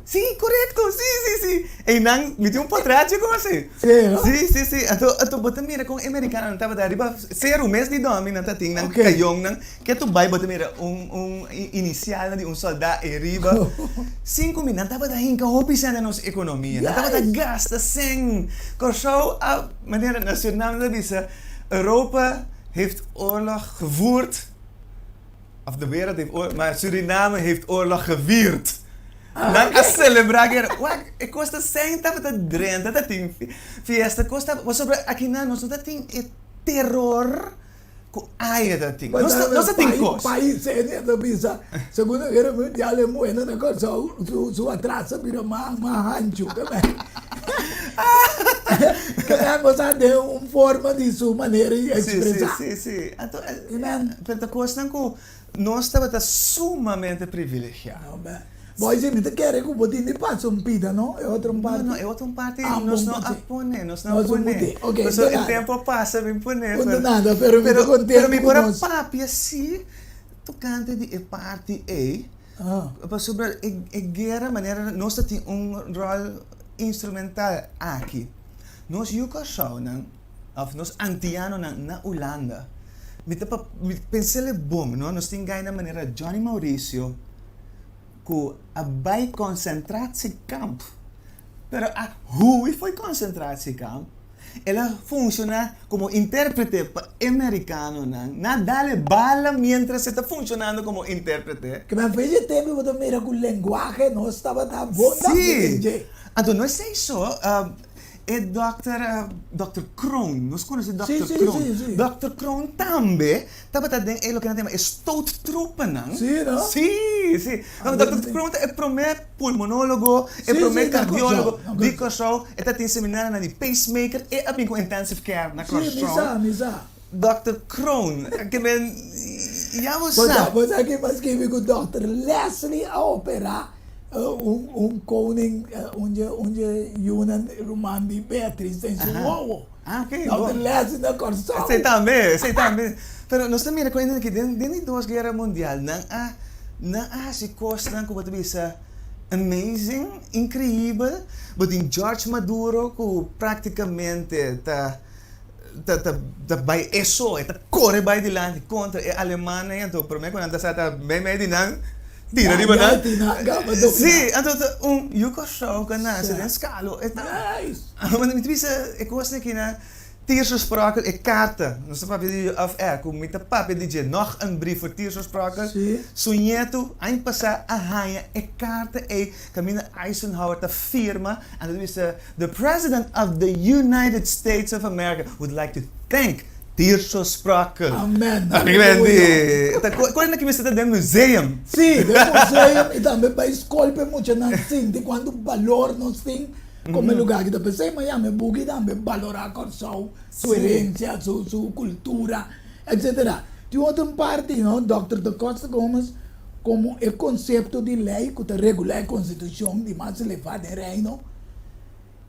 S2: Sim, correto. Sim. E não, me tinha um portrait como assim.
S1: Sim.
S2: Sim. Então, bota mira com americano, não estava dari ba, ser o mês de domi, não tá ting, não
S1: Okay.
S2: kayong, não, que tu vai bota mira inicial de soldado e riba. 5,000, não estava da hinka hopi sana nos economia, não estava da gasta sem. Corso, a maneira nacional da bisa, Europa heeft oorlog gevoerd. Of de wereld heeft oorlog, maar Suriname heeft oorlog gevierd. Dan a celebrar guerra. Ué, e costa 100, tava da drenta, da tem fiesta, costa, was sobre aqui na nós não tem terror com aia da tem. Nós tem costa.
S1: País senior da bisa. Segunda Guerra Mundial é moeda na coisa, su atrasa vira hancho, também. Kaya você tem uma forma de sua maneira de expressar.
S2: Sim.
S1: Amen.
S2: Então, costa que nós estava sumamente privilegiado.
S1: Boy, se me te quer que vou te passar pida, não? É outra parte.
S2: Não, é outra parte,
S1: Ah,
S2: nós
S1: bom,
S2: não
S1: pode.
S2: apone, nós
S1: Nós
S2: não
S1: não
S2: apone.
S1: pode. Ok,
S2: Mas
S1: então
S2: o tempo passa, me pone.
S1: Não nada, pero me te contento
S2: Pero me
S1: com
S2: para
S1: nós.
S2: papi assim, tocante de parte A, sobre a guerra, maneira, nós temos rol instrumental aqui. Nós yucasau of nós antiano na Holanda. Pensei bom, não? Nós temos na maneira Johnny Mauricio que vai concentratiekamp. Pero hoe foi concentratiekamp? Ela funciona como intérprete americano na dale bala mientras está funcionando como intérprete.
S1: Que me fez tempo que mira com linguagem, não estava tão bom.
S2: Sim. Então não sei só. É Dr. Kroon, nós conhecemos Dr. Kroon.
S1: Sim.
S2: Dr. Kroon também estava tendo o que nós chamamos estouttroepen, não?
S1: Sim, não?
S2: Sim. Então, Dr. Kroon é primeiro pulmonólogo, é primeiro cardiólogo, dico só, está tendo seminário de pacemaker e abin com intensive care na Corso.
S1: Misa.
S2: Dr. Kroon, que ben, já você
S1: Você aqui mais que com o Dr. Leslie a operar koning, onde Yunan Romandi Beatriz tem seu ovo.
S2: Ok.
S1: Dr. Leslie na Corso.
S2: Sei também. Pero nós também reconhecemos que dentro da Duas Guerras Mundial, não se costa como bisa amazing, incrível, mas em George Maduro que praticamente tá vai isso, tá corre vai dilante contra a Alemanha, então por mim quando está bem de não tira di ba na? Sì, então Yugoslav que na se den skalo.
S1: Nice.
S2: Maar met wie se ik was niet na tierspraak e kaarten. Nós estamos a of com muita papo de nog een brief voor tierspraak. Sonheto, ein passar a raia e kaarten e camina Eisenhower ta firma and dat is the President of the United States of America would like to thank Tierspraak.
S1: Amen.
S2: Qual é que você está dentro do museu?
S1: Sim, do museu e também para a escola para muito não sim, de quando valor nós tem como lugar que da pessoa mas já me bugue também valorar a sua herência, sua cultura, etc. De outra parte, não, Dr. Da Costa Gomes, como o conceito de lei que regula a Constituição de mais elevado em reino,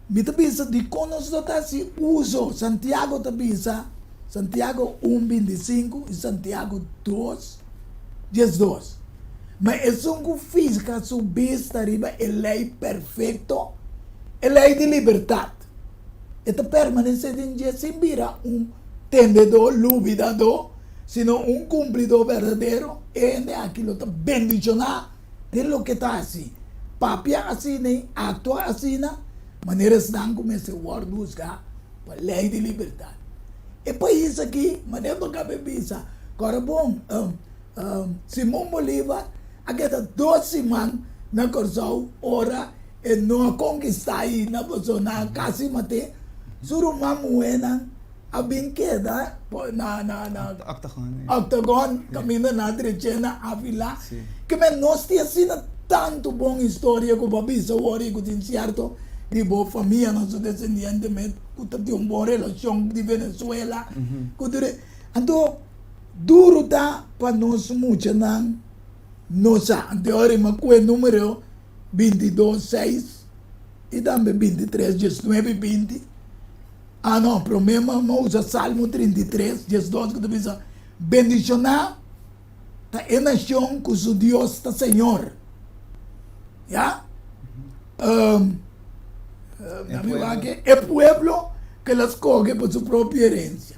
S1: me pensa de quando nós se usa Santiago Tabisa Santiago 1:25 e Santiago 2:12. Mas é um física subista arriba a lei perfeita, a lei de liberdade. Esta permanência de dia sem vira tendedor, lubidador, sino cumpridor verdadeiro, e aquilo está bendicionar de lo que está assim. Papia assim, nem atua assim, maneiras de como esse word buscar a lei de liberdade. E poi isso aqui, maneira que a bebida, agora bom, Simão Bolívar, aquela 12 semanas na Corsão, ora, e não conquistar aí na zona, quase mate, suruma moena, a brinqueda, na octagon, caminho na direita, na Avila, que nós temos assim tanto bom história com a bebida, ora, que tem certo, de boa família, nosso descendente, que tem uma boa relação de Venezuela. Então, duro tá para nós muito, não sa, teoria, mas com o número 22, 6 e também 23, 19, 20. Ah, não, problema, vamos usar Salmo 33, 12, que diz, bendicionar a nação que o Deus está Senhor. Já? É pueblo que las coge por su propia herencia.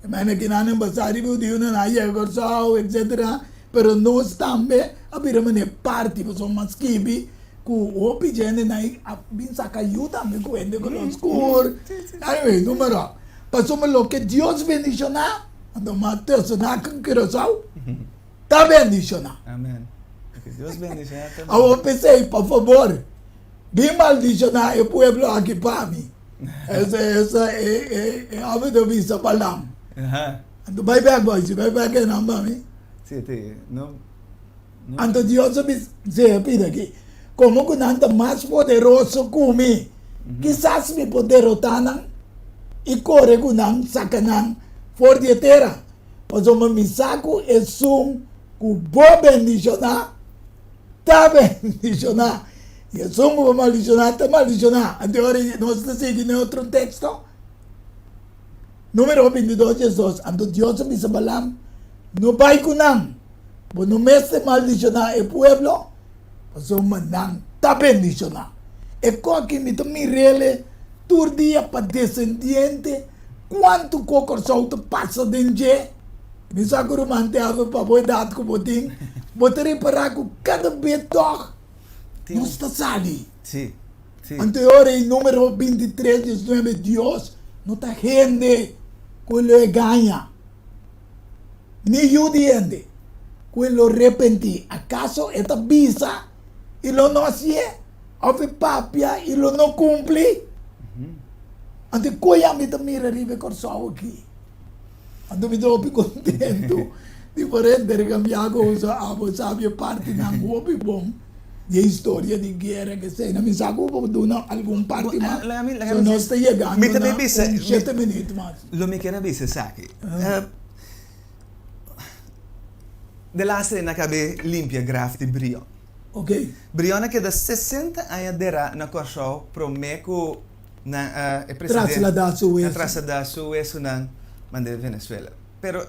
S1: Imagina que não basado em Deus, não há etc. Pero não estão bem, a vir parte, por sua masquibi, que o pijene naik bin sakayuda me cuente con los cur. Anyway, número. Pasó lo que Dios bendiciona, ando mate sonar con querosau. Está bendiciona.
S2: Amén. Que Dios bendiga también.
S1: Ahora pensé, por favor, bien maldicionar el pueblo aquí para mí. Esa es a ver de visa palam.
S2: Ajá.
S1: Ando vai back en mami.
S2: Sí, no.
S1: Ando Dios se pide aquí. Como que nanta mais poderoso que mim. Quizás me poder rotanan e corre com nan sacanan for de terra. Mas o meu saco é um que boa bendicionar, tá bendicionar. E é um que maldicionar, tá maldicionar. Agora nós estamos seguindo outro texto. Número 22, Jesus. Ando Deus me sabalam. No vai com nan. Mas no mês de maldicionar o pueblo. So manang ta bendicionar. E coque me também rele tur dia para descendiente quanto cocor solto passa dentro. Me saguro manteava para boi dado com botim. Botarei para com cada vez toch. Não está sali.
S2: Sí.
S1: Anterior em número 23, 19, Deus não está gente que ele ganha. Ni judiente. Que ele arrepenti. Acaso esta visa e lo não hacía, houve papia e lo não cumpre. Ante coia me também arriba corsau aqui. Ando me dou contento. Diferente de cambiar coisa, abo sabe parte na hobby bom. De história de guerra que sei, não me saco por donar algum parte mais. So nós está chegando na 7 minutos mais.
S2: Lo me quiero decir, Saki. De laatste na cabe limpia graffiti brio.
S1: Ok.
S2: Briona que da 60 anos dera na Corsau promeco na presidente trasladar Suez na mande Venezuela. Pero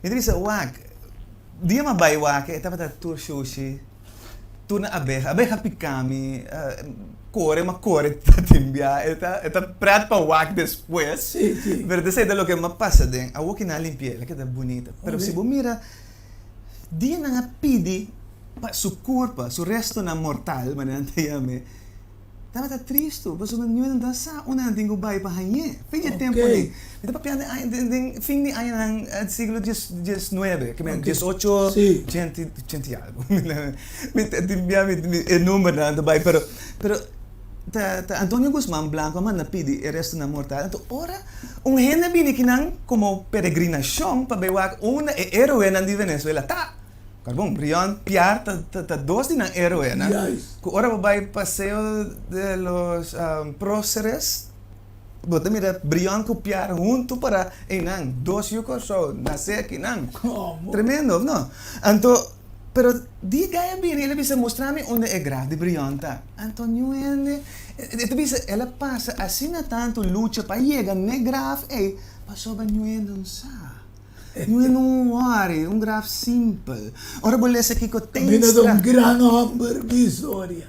S2: me dice wak dia mabay wak etapa ta tour sushi tu na abeja picami core timbia eta prat pa wak después.
S1: Sí.
S2: Pero de lo que me pasa den a wak na limpia la que está bonita. Pero si vos mira dia na pidi pa su corpo, su resto na mortal, manante yame. Tama ta tristo, paso na nyo nang sa una tingo bay pa hanye. Fingye tempo ni. Ito pa piyan din fin ni ayan ng siglo 19, kami 18, 20 algo. Mit timbia mit numero na bay pero ta Antonio Guzman Blanco man napidi el resto na mortal. Anto ora un hena bini kinang como peregrinación pa bewak una héroe nan di Venezuela ta. Carbón, Brion, Piar, dos de héroe, ¿no?
S1: Yes.
S2: Ahora va a paseo de los próceres. Bota mira, Brion con Piar junto para enan, dos yucos so nace aquí nan. Tremendo, ¿no? Anto, pero diga bien, él dice mostrarme donde es grave de Brion ta. Antonio ende, te dice, ela pasa así na tanto lucha para llegar ne grave, pasó banhuendo un sa. Não worry, graf simples. Ora bolessa aqui com
S1: Tenstra. Um grande hamburger de história.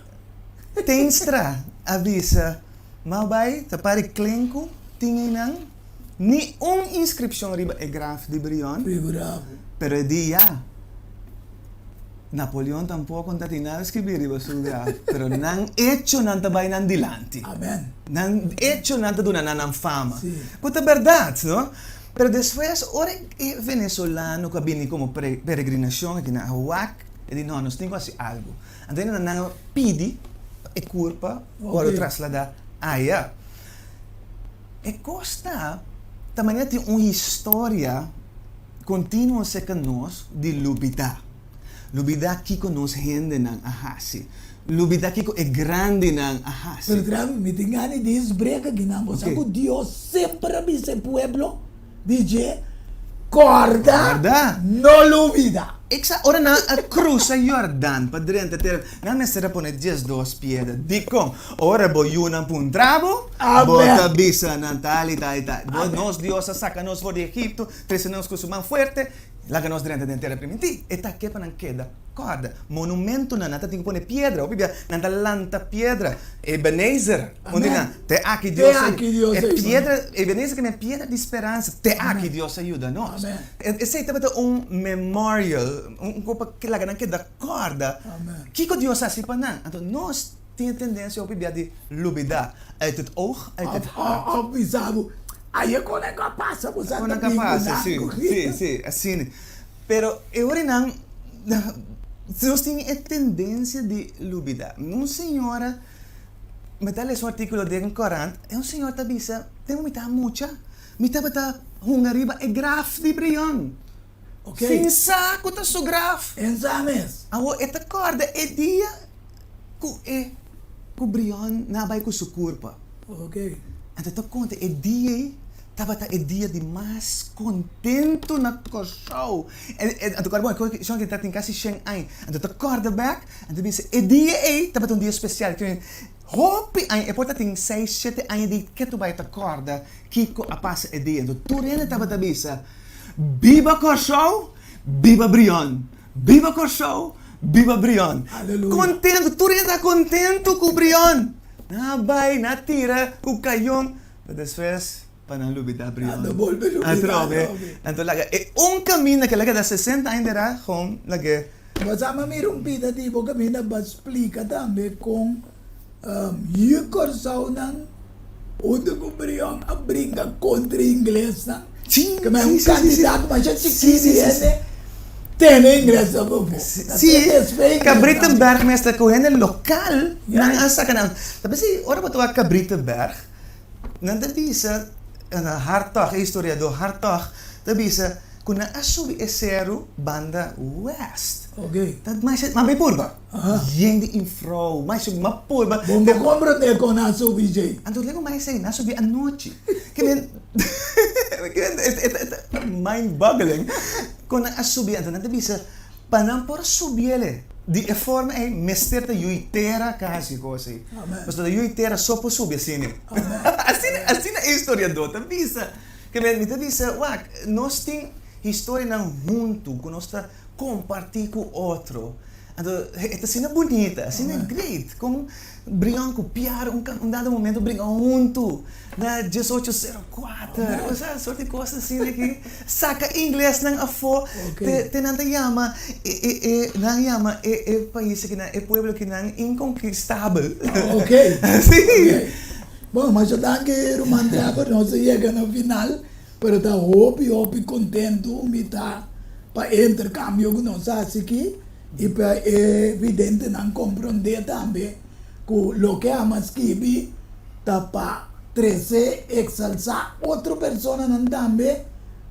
S2: Tenstra avisa, mas tá para clenco, tinha não, ni inscrição riba é graf de Brion.
S1: Bravo.
S2: Pero dia Napoleão tampouco não tinha nada escrever riba su graf, pero não hecho não tabay nan dilante.
S1: Amen.
S2: Não hecho não duna nan fama.
S1: Sí.
S2: Puta verdade, não? Pero después, ahora el venezolano que viene como peregrinación aquí na Huac, y dice, no, nos tengo que hacer algo. Entonces, nos pide a culpa para trasladar allá. E Costa também tem uma história contínua com nós de lubida. Lubida que conosco gente na ahasi. Lubida que é grande na ahasi.
S1: Pero grave, me tingani diz brega que não, sabe Deus sempre avisa o pueblo. DJ, corda,
S2: Corda.
S1: no lo olvida.
S2: Exacto, ora na a cruza Jordan, padrente, na mesera pone 12 piedras. Dicom, ora boyunan pun trabo,
S1: Amen.
S2: bota bisa nan tali, nos Dios saca nos for de Egipto, trece nos cusuman fuerte, la que nos dirente de terra primiti, eta que panan queda corda, monumento na nata tinha pone piedra, opibia, nanta lanta piedra, Ebenezer, onde na, te aqui Deus, é piedra, Ebenezer que é piedra de esperança, te aqui Deus ajuda nós. Esse é memorial, copa que lá que da corda, que Deus assim para não, então nós tem tendência a opibia de lubida, uit het oog, uit het hart.
S1: Avisado. Aí é quando é que passa, você
S2: Quando é passa, sim, assim. Pero eu não, nós temos a tendência de lubida. Uma senhora, me dá esse artigo de um Corão, é um senhor que diz, tem muita mucha, me tá hungariba é graf de brion.
S1: Ok.
S2: Sem saco tá so graf.
S1: Exames.
S2: Awo esta corda é dia ku brion na bay ku sukurpa.
S1: Ok.
S2: Então tá conta é dia Tabata é dia de mais contento na show. Então carbon que só que tá tem quase 100 anos. Então tá corda back, então diz é dia tabata um dia especial que hope é porta tem 6, 7 anos de que tu vai ta corda que a passa é dia. Então tu rende tabata bisa. Viva Corshow, viva Brion. Viva Corshow, viva Brion.
S1: Aleluia.
S2: Contento, tu rende contento com Brion. Na vai, na tira, com caião. Depois panalubida Brion. Anto laga caminho que laga da 60 ainda era com laga.
S1: Mas a mamirong pita tipo kami na ba explica também com yung corsaw ng udo ko Brion a brinca contra inglês na.
S2: Sim,
S1: Kami ang candidato mas siya si Tene ingresso po.
S2: Sim, Cabritenberg mestre ko hen local nang asa ka na. Tapos si ora ba to Cabritenberg? Nanda bisa Hartog, historiador Hartog, bisa kung naasubi esero banda west.
S1: Okay.
S2: Dat mais may purba. Yang di infro, mais mapurba.
S1: Bomba compra te ko nasubi jay.
S2: Anto lego mais say nasubi anoche. Kimen mind-boggling. Kung naasubi anto nanda bisa panampor subiele. Di forma é mesterta yuitera kasi ko si. Mas da yuitera só por subir assim. Assim é historiador, tá visa. Que me tá visa, wak, nós tem história não junto, que nós tá compartilhar com outro. Então, é assim bonita, assim é great. Com brincam com piar dado momento brincam junto na 1804. Essa sorte de coisa assim que saca inglês nang afo, te nanta yama e país que na e pueblo que nang inconquistável.
S1: Okay.
S2: Sim.
S1: Bom, mas eu tenho que romantrar para nós chegar no final, para estar hope contento, me tá para intercâmbio com nós aqui e para evidente não compreender também que o que a masquibi tá para 13 exaltar outra pessoa não também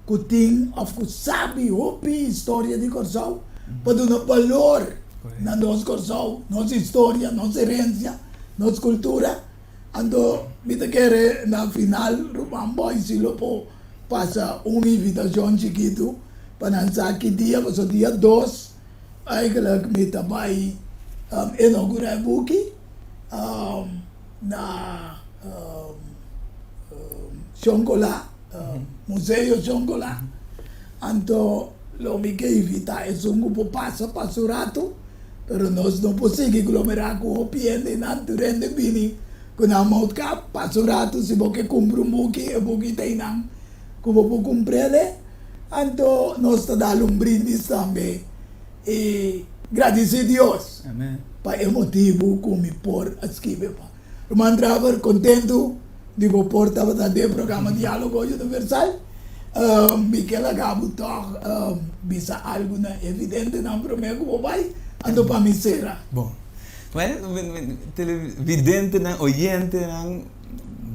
S1: que tem of que sabe hope história de Corsau para dar valor na nossa Corsau, nossa história, nossa herência, nossa cultura. Ando, me te quer na final, Rumambo, e se lo po passa uma invitação chiquito para lançar que dia, mas o dia 2, aí que me te vai inaugurar buki na Xongola, Museu Xongola. Anto, lo me que invita é um grupo passa o rato, pero nós não conseguimos aglomerar com o piente na durante bini. Kung namot ka, pasurato si boke kumpru muki, e buki tainang, kubo kumprele, anto nos tadalong brindis tambe, e gradisi Dios,
S2: Amen.
S1: pa emotivo kumi por askibe pa. Roman Traver, contento, di bo porta ba de programa Diálogo Universal, Miquel Agabo toch, bisa algo na evidente na promego bo bay, ando pa misera.
S2: Bom. Mas televidente não, oyente não,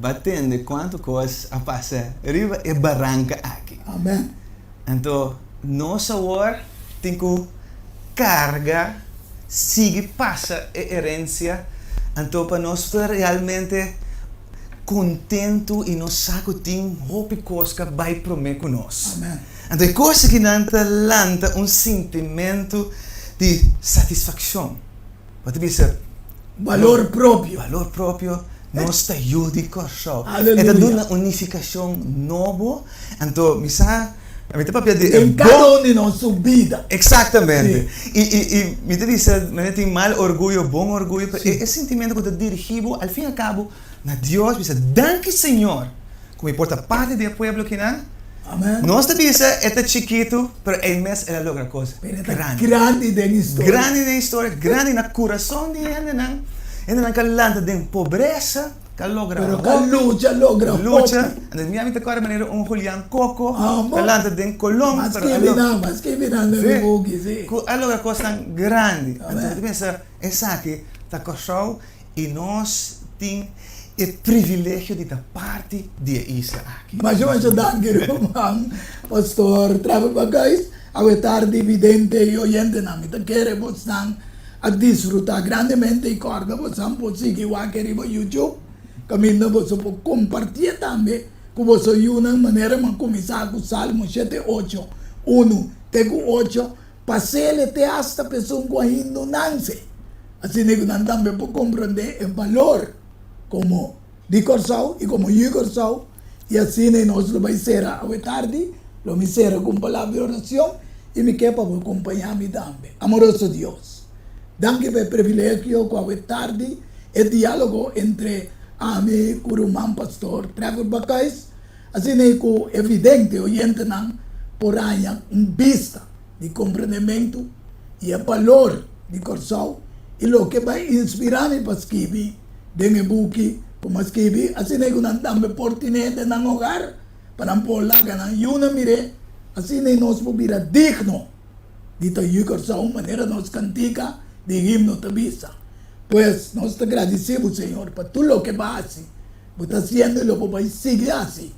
S2: batendo quanto coisa a passar, riba e barranca aqui.
S1: Amen.
S2: Então, nossa hora tem que carga, sigue, passa a herência, então para nós estar realmente contento e nós saco tem hope coisa vai prometer com nós.
S1: Amen.
S2: Então, coisa que não lanta um sentimento de satisfação. Pode dizer,
S1: Valor propio.
S2: valor próprio, nós está judico só.
S1: Aleluia.
S2: É uma unificação nova. Então, misa, a minha papel de
S1: Em cada um de nossa vida.
S2: Exatamente. E me diz, me tem mal orgulho, bom orgulho, pero esse sentimento que eu dirigivo, al fim e al cabo, na Deus, diz, danke Senhor, como importa parte do povo que não.
S1: Amém.
S2: Nós te diz, é chiquito, pero el mes ela logra coisa grande.
S1: Grande da história.
S2: Grande na história, grande na coração de ele não. Ele não calanta de pobreza, que logra.
S1: Pero que lucha logra.
S2: Lucha, and minha mente agora maneira Julián Coco,
S1: Amo.
S2: calanta de Colón,
S1: Mas que virando
S2: Sim.
S1: de bugue, sim.
S2: Allora coisa grande.
S1: Amen.
S2: Então, pensa, essa aqui está coxão e nós temos o privilégio de estar parte de isso aqui.
S1: Mas eu acho que pastor Trevor Bagais, a tarde evidente e oyente na mitad queremos están a disfrutar grandemente y corda vos por seguir igual que riba YouTube. Camino vos por compartir también que vos soy una manera de comenzar con Salmo 7:8. 1, tego 8, pasele te hasta pessoa com ainda nance. Assim que nós também por compreender o valor como de coração e como de coração. E assim nós vai ser a tarde, lo me será com palavra de oração e me quer para acompanhar-me também. Amoroso Deus, danke pelo privilégio com a tarde e diálogo entre a meu irmão pastor Trevor Bagais, assim que evidente oyente não por aí vista de compreendimento e o valor de coração e o que vai inspirar-me para escrever dentro do book, como escrever, assim que nós temos oportunidade no hogar para pôr lá que nós uma mire, assim que nós podemos digno de ter o coração, maneira nós cantica de himno da vista. Pues nós te agradecemos, Senhor, por tudo o que faz, por estar haciendo e lo que vai seguir assim,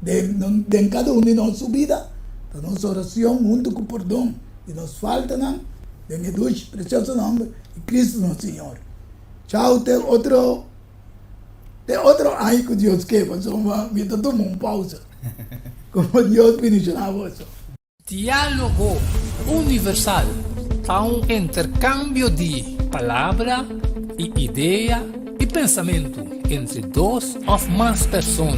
S1: de cada de nossa vida. A nossa oração junto com o perdão que nos falta, não? De Jesus, precioso nome de Cristo nosso Senhor. Tchau, tem outro ai que Deus quer, mas me tomar uma pausa. Como Deus ministrava isso.
S5: Diálogo universal é um intercâmbio de palavra e ideia e pensamento entre duas ou mais pessoas.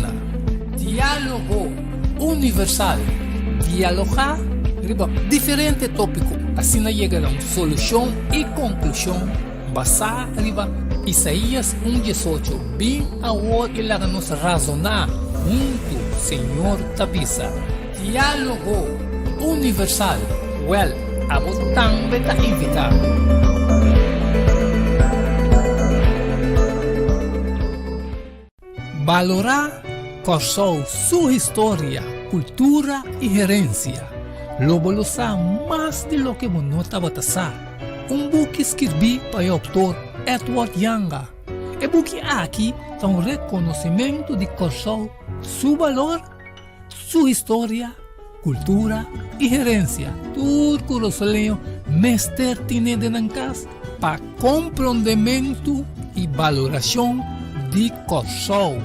S5: Diálogo universal. Dialogar sobre diferentes tópicos, assim chega a uma solução e conclusão basada em Isaías 1:18, bem ao que lá nos razonar junto, Senhor Tabisa. Diálogo universal, a botão beta invitado. Valorar corsou sua história, cultura e gerência. Lobo lo sa mais de lo que não estava a book escrevi para o autor Edward Yanga. E book aqui é um reconhecimento de corsou, seu valor, sua história, cultura e gerência. Turco rosoleño mester tiene de nancas para compreendimento e valoração de corsou.